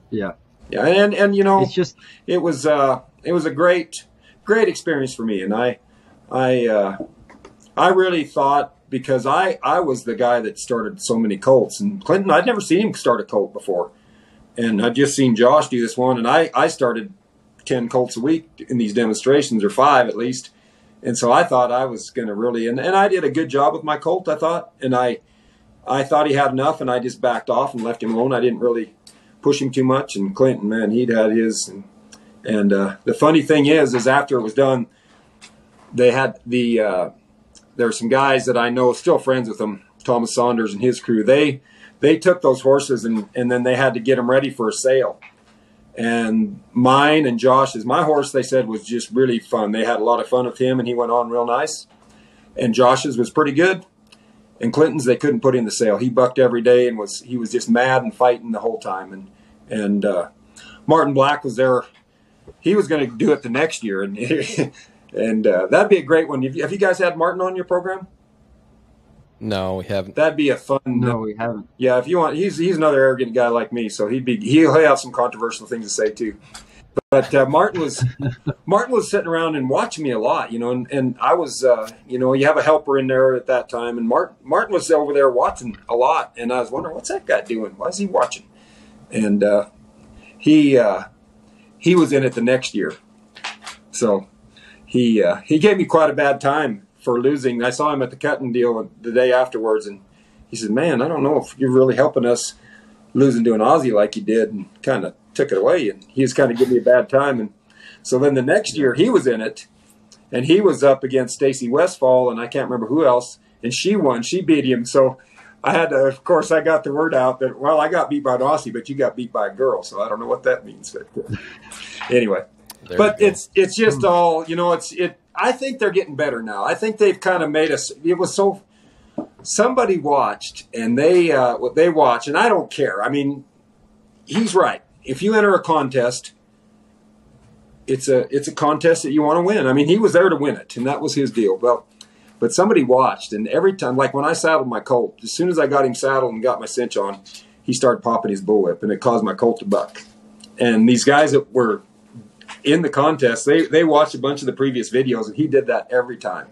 Yeah. Yeah, and you know, it's just it was a great experience for me, and I really thought, because I was the guy that started so many colts, and Clinton, I'd never seen him start a colt before, and I'd just seen Josh do this one, and I started 10 colts a week in these demonstrations, or 5 at least, and so I thought I was going to really, and I did a good job with my colt, I thought, and I thought he had enough, and I just backed off and left him alone. I didn't really push him too much, and Clinton, man, he'd had his, and the funny thing is after it was done, they had there were some guys that I know, still friends with them, Thomas Saunders and his crew. They took those horses and then they had to get them ready for a sale. And mine and Josh's, my horse, they said, was just really fun. They had a lot of fun with him, and he went on real nice. And Josh's was pretty good. And Clinton's, they couldn't put in the sale. He bucked every day, and he was just mad and fighting the whole time. And Martin Black was there. He was going to do it the next year, and and that'd be a great one. Have you guys had Martin on your program? No, we haven't. That'd be a fun. No, we haven't. Yeah, if you want, he's another arrogant guy like me, so he'll have some controversial things to say too. But Martin was sitting around and watching me a lot, you know, and I was, you know, you have a helper in there at that time, and Martin was over there watching a lot, and I was wondering, what's that guy doing? Why is he watching? And he was in it the next year, so he gave me quite a bad time for losing. I saw him at the cutting deal the day afterwards, and he said, "Man, I don't know if you're really helping us losing to an Aussie like you did," and kind of took it away, and he was kind of giving me a bad time. And so then the next year he was in it, and he was up against Stacy Westfall, and I can't remember who else, and she won. She beat him. So I had to, of course, I got the word out that, well, I got beat by an Aussie, but you got beat by a girl. So I don't know what that means. But anyway, but it's just all, you know, I think they're getting better now. I think they've kind of made us, it was so, somebody watched, and they watch, and I don't care. I mean, he's right. If you enter a contest, it's a contest that you want to win. I mean, he was there to win it, and that was his deal. Well, but somebody watched, and every time, like when I saddled my colt, as soon as I got him saddled and got my cinch on, he started popping his bullwhip, and it caused my colt to buck. And these guys that were in the contest, they watched a bunch of the previous videos, and he did that every time.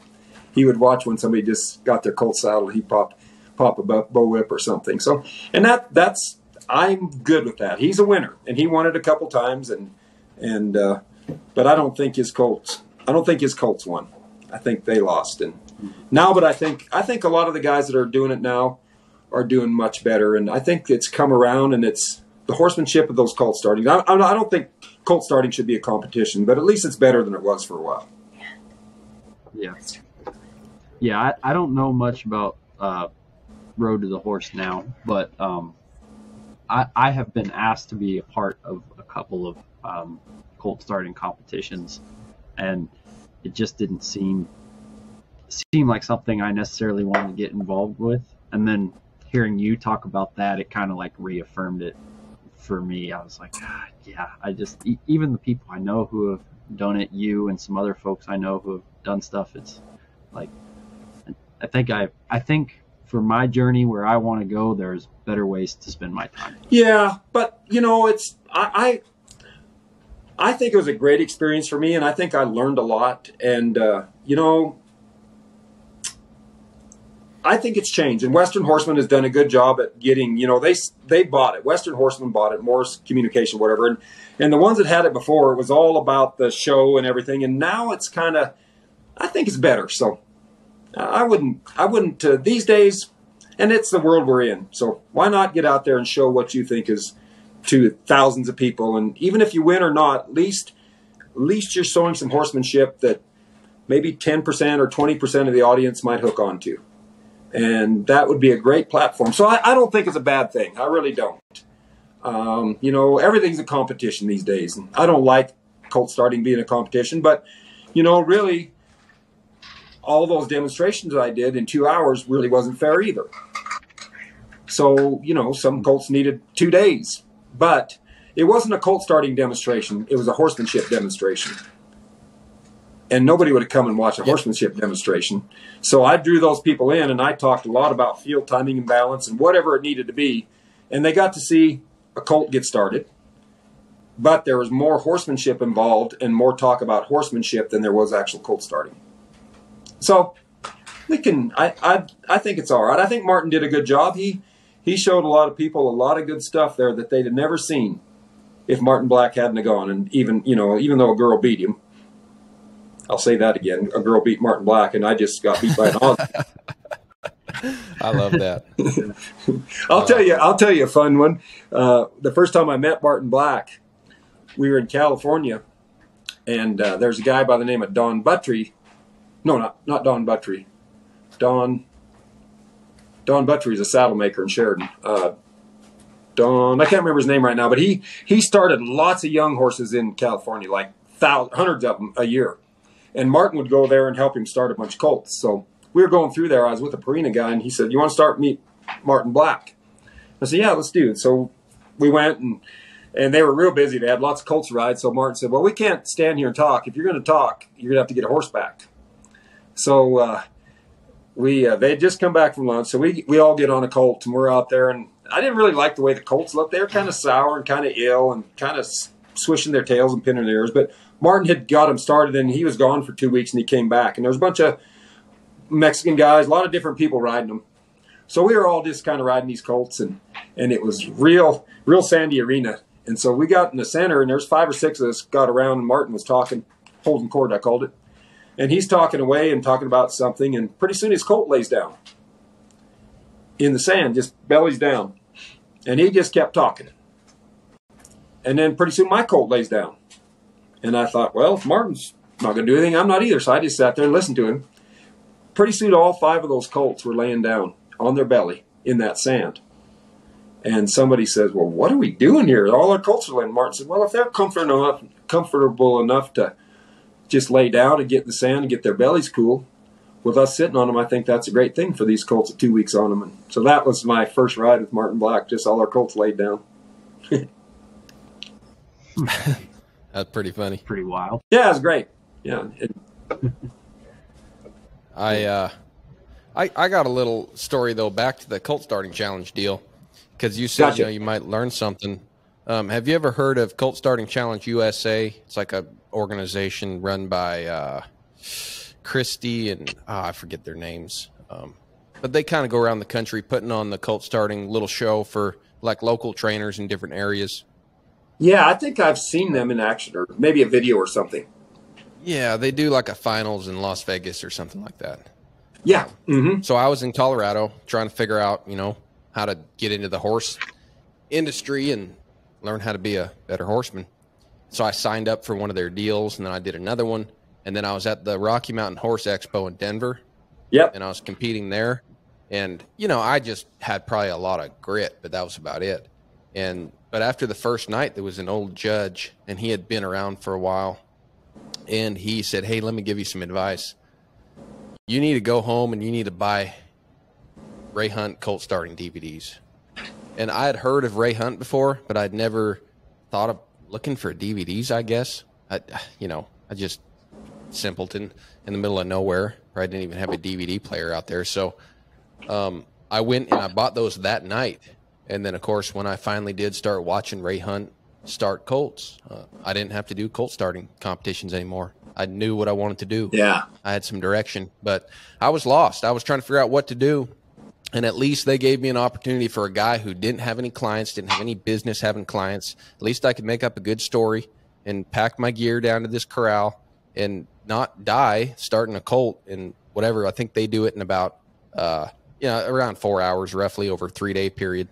He would watch when somebody just got their colt saddled, he'd pop a bullwhip or something. So, and that's I'm good with that. He's a winner, and he won it a couple times, and but I don't think his colts won. I think they lost. And now, but I think a lot of the guys that are doing it now are doing much better, and I think it's come around, and it's the horsemanship of those colt starting. I don't think colt starting should be a competition, but at least it's better than it was for a while. Yeah, I don't know much about Road to the Horse now, but I have been asked to be a part of a couple of colt starting competitions, and it just didn't seem like something I necessarily wanted to get involved with. And then hearing you talk about that, it kind of like reaffirmed it for me. I was like, yeah, I just, even the people I know who have done it, you and some other folks I know who have done stuff, it's like, I think for my journey where I want to go, there's better ways to spend my time. Yeah, but you know, it's I think it was a great experience for me, and I think I learned a lot. And you know, I think it's changed. And Western Horseman has done a good job at getting, you know, they bought it. Western Horseman bought it, Morse Communication, whatever. And the ones that had it before, it was all about the show and everything. And now it's kind of, I think it's better. So I wouldn't these days, and it's the world we're in. So why not get out there and show what you think is to thousands of people? And even if you win or not, at least you're showing some horsemanship that maybe 10% or 20% of the audience might hook onto. And that would be a great platform. So I don't think it's a bad thing. I really don't. You know, everything's a competition these days. And I don't like colt starting being a competition, but, you know, really, all those demonstrations I did in 2 hours really wasn't fair either. So, you know, some colts needed 2 days, but it wasn't a colt starting demonstration. It was a horsemanship demonstration. And nobody would have come and watched a horsemanship demonstration. So I drew those people in, and I talked a lot about field timing and balance and whatever it needed to be. And they got to see a colt get started. But there was more horsemanship involved and more talk about horsemanship than there was actual colt starting. So we can, I think it's all right. I think Martin did a good job. He showed a lot of people a lot of good stuff there that they'd have never seen if Martin Black hadn't have gone. And even, you know, even though a girl beat him, I'll say that again, a girl beat Martin Black, and I just got beat by an Aussie. I love that. I'll tell you a fun one. The first time I met Martin Black, we were in California, and there's a guy by the name of Don Buttry. No, not Don Buttry. Don Buttry is a saddle maker in Sheridan. I can't remember his name right now, but he started lots of young horses in California, like hundreds of them a year. And Martin would go there and help him start a bunch of colts. So we were going through there. I was with a Purina guy, and he said, "You want to meet Martin Black?" I said, "Yeah, let's do it." So we went, and they were real busy. They had lots of colts to ride. So Martin said, "Well, we can't stand here and talk. If you're going to talk, you're going to have to get a horseback." So they had just come back from lunch. So we all get on a colt, and we're out there. And I didn't really like the way the colts looked. They were kind of sour and kind of ill and kind of swishing their tails and pinning their ears. But Martin had got them started, and he was gone for 2 weeks, and he came back. And there was a bunch of Mexican guys, a lot of different people riding them. So we were all just kind of riding these colts, and it was real sandy arena. And so we got in the center, and there's 5 or 6 of us got around, and Martin was talking, holding court, I called it. And he's talking away and talking about something, and pretty soon his colt lays down in the sand, just bellies down. And he just kept talking. And then pretty soon my colt lays down. And I thought, well, if Martin's not going to do anything, I'm not either. So I just sat there and listened to him. Pretty soon all 5 of those colts were laying down on their belly in that sand. And somebody says, "Well, what are we doing here? All our colts are laying." Martin said, "Well, if they're comfortable enough to just lay down and get in the sand and get their bellies cool, with us sitting on them, I think that's a great thing for these colts with 2 weeks on them." And so that was my first ride with Martin Black, just all our colts laid down. That's pretty funny. Pretty wild. Yeah, it was great. Yeah. I got a little story, though, back to the colt starting challenge deal, because you said Gotcha. you might learn something. Have you ever heard of Colt Starting Challenge USA? It's like a organization run by Christie and I forget their names. But they kind of go around the country putting on the colt starting little show for like local trainers in different areas. Yeah, I think I've seen them in action, or maybe a video or something. Yeah, they do like a finals in Las Vegas or something like that. Yeah. Mm-hmm. So I was in Colorado trying to figure out, how to get into the horse industry and learn how to be a better horseman. So I signed up for one of their deals, and then I did another one. And then I was at the Rocky Mountain Horse Expo in Denver. Yep. And I was competing there. And, I just had probably a lot of grit, but that was about it. But after the first night, there was an old judge, and he had been around for a while. And he said, "Hey, let me give you some advice. You need to go home and you need to buy Ray Hunt colt starting DVDs." And I had heard of Ray Hunt before, but I'd never thought of looking for DVDs, I guess. I just simpleton in the middle of nowhere where I didn't even have a DVD player out there. So I went and I bought those that night. And then, of course, when I finally did start watching Ray Hunt start colts, I didn't have to do colt starting competitions anymore. I knew what I wanted to do. Yeah. I had some direction, but I was lost. I was trying to figure out what to do. And at least they gave me an opportunity for a guy who didn't have any clients, didn't have any business having clients. At least I could make up a good story and pack my gear down to this corral and not die starting a colt and whatever. I think they do it in about, around 4 hours roughly over a 3-day period.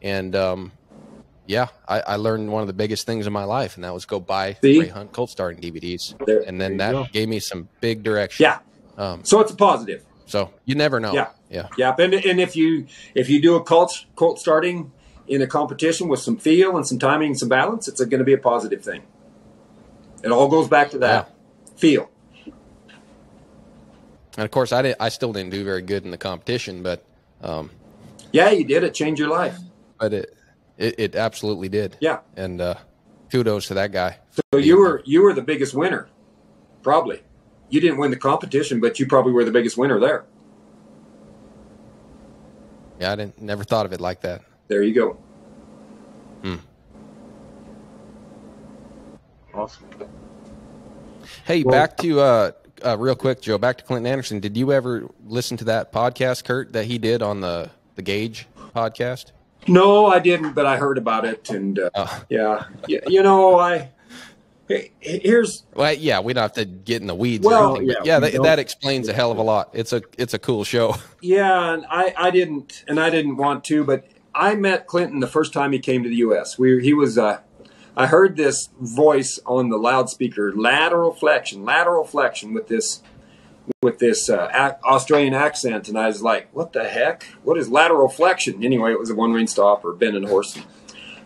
And, I learned one of the biggest things in my life, and that was go buy Ray Hunt colt starting DVDs. And then that gave me some big direction. Yeah. So it's a positive. So you never know. Yeah. Yeah. Yeah. And if you do a colt starting in a competition with some feel and some timing and some balance, it's going to be a positive thing. It all goes back to that feel. And of course, I still didn't do very good in the competition, but yeah, you did. It changed your life. But it absolutely did. Yeah. And kudos to that guy. So you were the biggest winner, probably. You didn't win the competition, but you probably were the biggest winner there. Yeah, I never thought of it like that. There you go. Awesome. Hey, back to real quick, Joe. Back to Clinton Anderson. Did you ever listen to that podcast, Curt, that he did on the Gauge podcast? No, I didn't, but I heard about it, and yeah, you know, here's. Well, yeah, we don't have to get in the weeds. Well, or anything, but yeah, that explains a hell of a lot. It's a cool show. Yeah, and I didn't want to, but I met Clinton the first time he came to the U.S. I heard this voice on the loudspeaker, lateral flexion, with this Australian accent, and I was like, what the heck? What is lateral flexion? Anyway, it was a one-rein stop or bend and horse.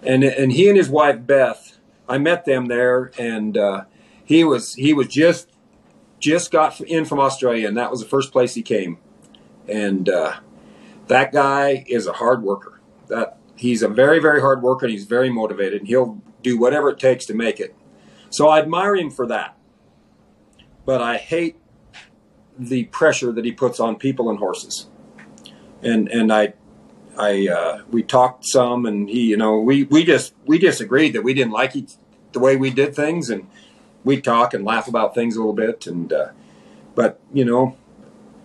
And he and his wife, Beth, I met them there, and he was just got in from Australia, and that was the first place he came. And that guy is a hard worker. He's a very, very hard worker, and he's very motivated, and he'll do whatever it takes to make it. So I admire him for that. But I hate the pressure that he puts on people and horses. And we talked some, and he, you know, we disagreed that we didn't like the way we did things, and we talk and laugh about things a little bit. And but you know,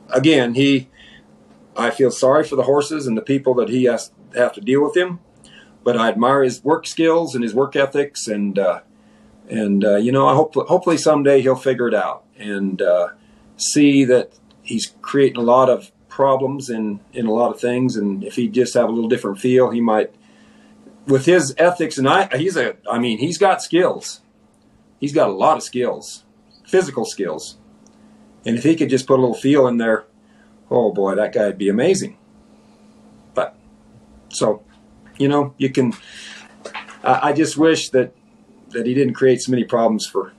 again, I feel sorry for the horses and the people that he has to have to deal with him. But I admire his work skills and his work ethics, and you know, hopefully someday he'll figure it out and see that he's creating a lot of problems in a lot of things, and if he just have a little different feel, he might, with his ethics, and he's got skills. He's got a lot of skills, physical skills, and if he could just put a little feel in there, oh boy, that guy'd be amazing. But so, you know, you can. I just wish that he didn't create so many problems for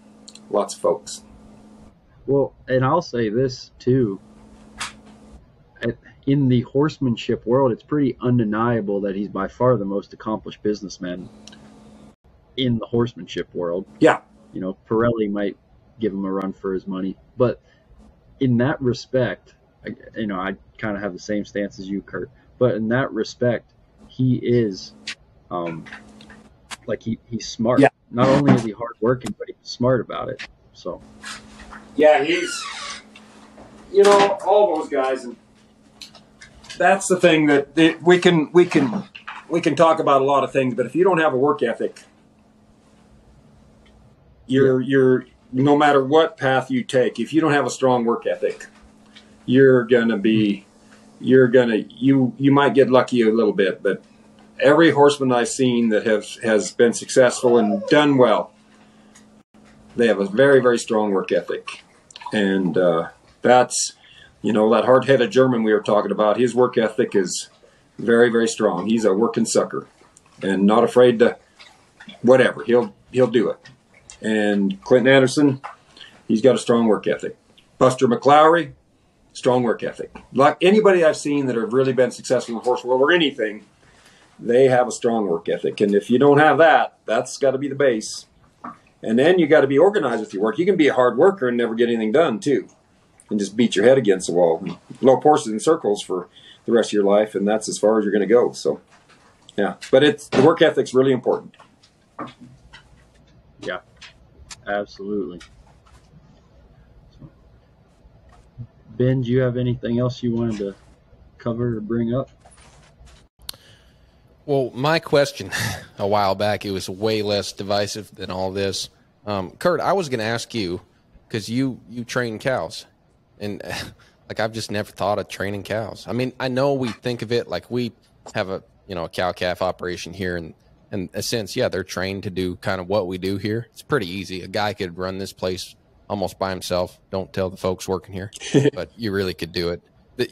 lots of folks. Well, and I'll say this too. In the horsemanship world, it's pretty undeniable that he's by far the most accomplished businessman in the horsemanship world. Yeah. You know, Pirelli might give him a run for his money, but in that respect, I kind of have the same stance as you, Curt. But in that respect, he is, he's smart. Yeah. Not only is he hardworking, but he's smart about it. So. Yeah, he's, you know, all those guys, and that's the thing that we can talk about a lot of things, but if you don't have a work ethic, you're no matter what path you take, if you don't have a strong work ethic, you might get lucky a little bit, but every horseman I've seen that has been successful and done well, they have a very, very strong work ethic. And that's, you know, that hard-headed German we were talking about, his work ethic is very, very strong. He's a working sucker and not afraid to whatever. He'll do it. And Clinton Anderson, he's got a strong work ethic. Buster McLowry, strong work ethic. Like anybody I've seen that have really been successful in the horse world or anything, they have a strong work ethic. And if you don't have that, that's got to be the base. And then you got to be organized with your work. You can be a hard worker and never get anything done too, and just beat your head against the wall, and blow horses in circles for the rest of your life, and that's as far as you're going to go. So, yeah, but the work ethic's really important. Yeah, absolutely. So, Ben, do you have anything else you wanted to cover or bring up? Well, my question a while back, it was way less divisive than all this. Curt, I was going to ask you, because you train cows, and like I've just never thought of training cows. I mean, I know we think of it like we have a cow-calf operation here, and in a sense, yeah, they're trained to do kind of what we do here. It's pretty easy. A guy could run this place almost by himself. Don't tell the folks working here, but you really could do it.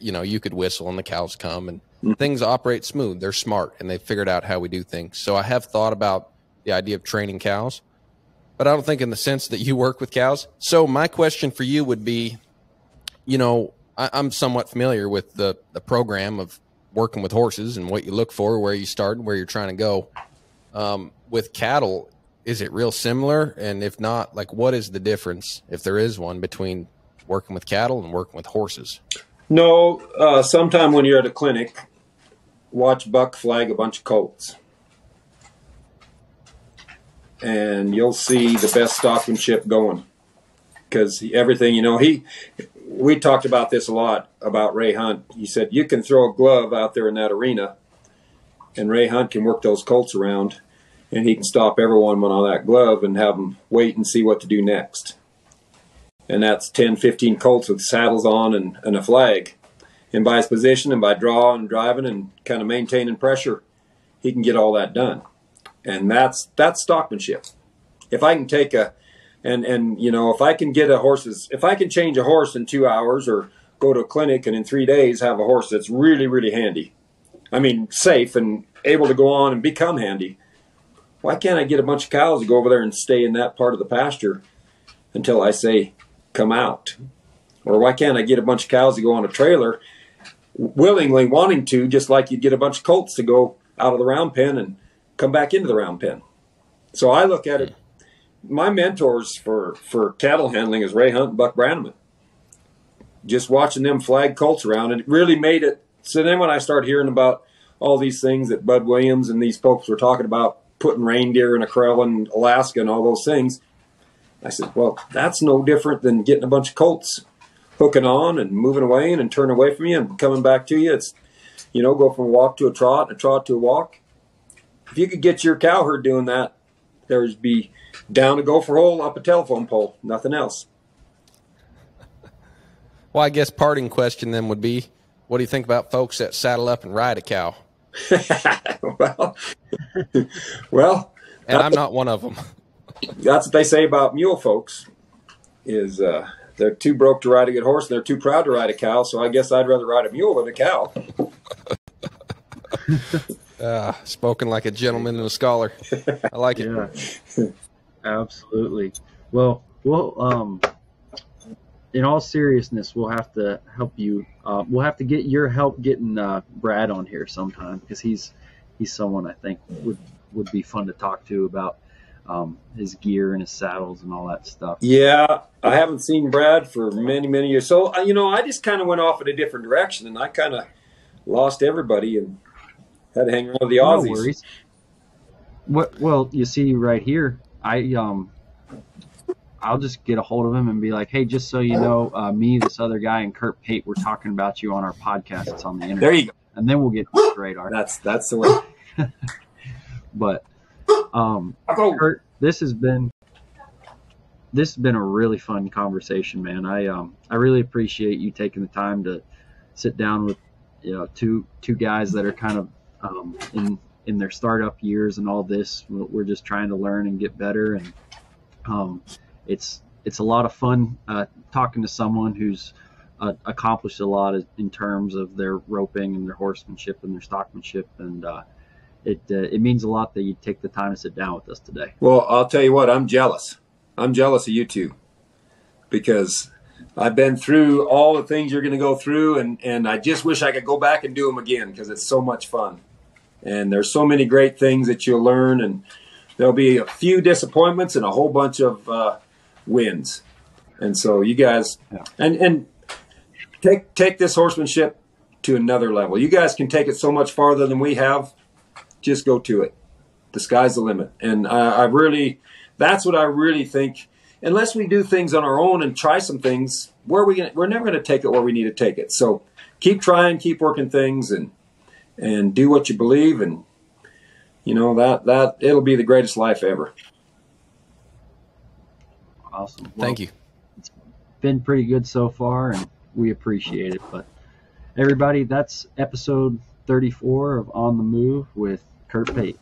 You know, you could whistle and the cows come, and things operate smooth. They're smart, and they've figured out how we do things. So I have thought about the idea of training cows, but I don't think in the sense that you work with cows. So my question for you would be, you know, I'm somewhat familiar with the program of working with horses and what you look for, where you start, and where you're trying to go. With cattle, is it real similar? And if not, like, what is the difference, if there is one, between working with cattle and working with horses? No, sometime when you're at a clinic, watch Buck flag a bunch of colts, and you'll see the best stockmanship going. Because everything, you know, we talked about this a lot about Ray Hunt. He said, you can throw a glove out there in that arena, and Ray Hunt can work those colts around, and he can stop everyone on that glove and have them wait and see what to do next. And that's 10, 15 colts with saddles on and a flag. And by his position and by draw and driving and kind of maintaining pressure, he can get all that done. And that's stockmanship. If I can take and you know, if I can get if I can change a horse in 2 hours, or go to a clinic and in 3 days have a horse that's really, really handy, I mean, safe and able to go on and become handy, why can't I get a bunch of cows to go over there and stay in that part of the pasture until I say, come out? Or why can't I get a bunch of cows to go on a trailer willingly wanting to, just like you'd get a bunch of colts to go out of the round pen and come back into the round pen? So I look at it, my mentors for cattle handling is Ray Hunt and Buck Brannaman. Just watching them flag colts around, and it really made it. So then when I started hearing about all these things that Bud Williams and these folks were talking about, putting reindeer in a corral in Alaska and all those things, I said, well, that's no different than getting a bunch of colts hooking on and moving away and turning away from you and coming back to you. It's, you know, go from a walk to a trot and a trot to a walk. If you could get your cow herd doing that, there'd be down a gopher hole, up a telephone pole, nothing else. Well, I guess parting question then would be, what do you think about folks that saddle up and ride a cow? well, and I'm not one of them. That's what they say about mule folks, is they're too broke to ride a good horse, and they're too proud to ride a cow. So I guess I'd rather ride a mule than a cow. Spoken like a gentleman and a scholar. I like it. Yeah, absolutely. Well, in all seriousness, we'll have to help you. We'll have to get your help getting Brad on here sometime, because he's someone I think would be fun to talk to about his gear and his saddles and all that stuff. Yeah, I haven't seen Brad for many, many years. So, you know, I just kind of went off in a different direction, and I kind of lost everybody and had to hang around with the Aussies. No worries. Well, you see right here, I'll just get a hold of him and be like, hey, just so you know, me, this other guy, and Curt Pate, we're talking about you on our podcast. It's on the internet. There you go. And then we'll get to the radar. That's the way. But Curt, this has been a really fun conversation, man. I really appreciate you taking the time to sit down with, you know, two guys that are kind of in their startup years and all this. We're just trying to learn and get better, and it's a lot of fun talking to someone who's accomplished a lot in terms of their roping and their horsemanship and their stockmanship, and it means a lot that you take the time to sit down with us today. Well, I'll tell you what, I'm jealous. I'm jealous of you two, because I've been through all the things you're going to go through, and I just wish I could go back and do them again, because it's so much fun. And there's so many great things that you'll learn, and there'll be a few disappointments and a whole bunch of wins. And so you guys, and take this horsemanship to another level. You guys can take it so much farther than we have. Just go to it. The sky's the limit. And that's what I really think. Unless we do things on our own and try some things, we're never going to take it where we need to take it. So keep trying, keep working things, and do what you believe, and you know that it'll be the greatest life ever. Awesome. Well, thank you. It's been pretty good so far, and we appreciate it. But everybody, that's episode 34 of On the Move with Curt Pate.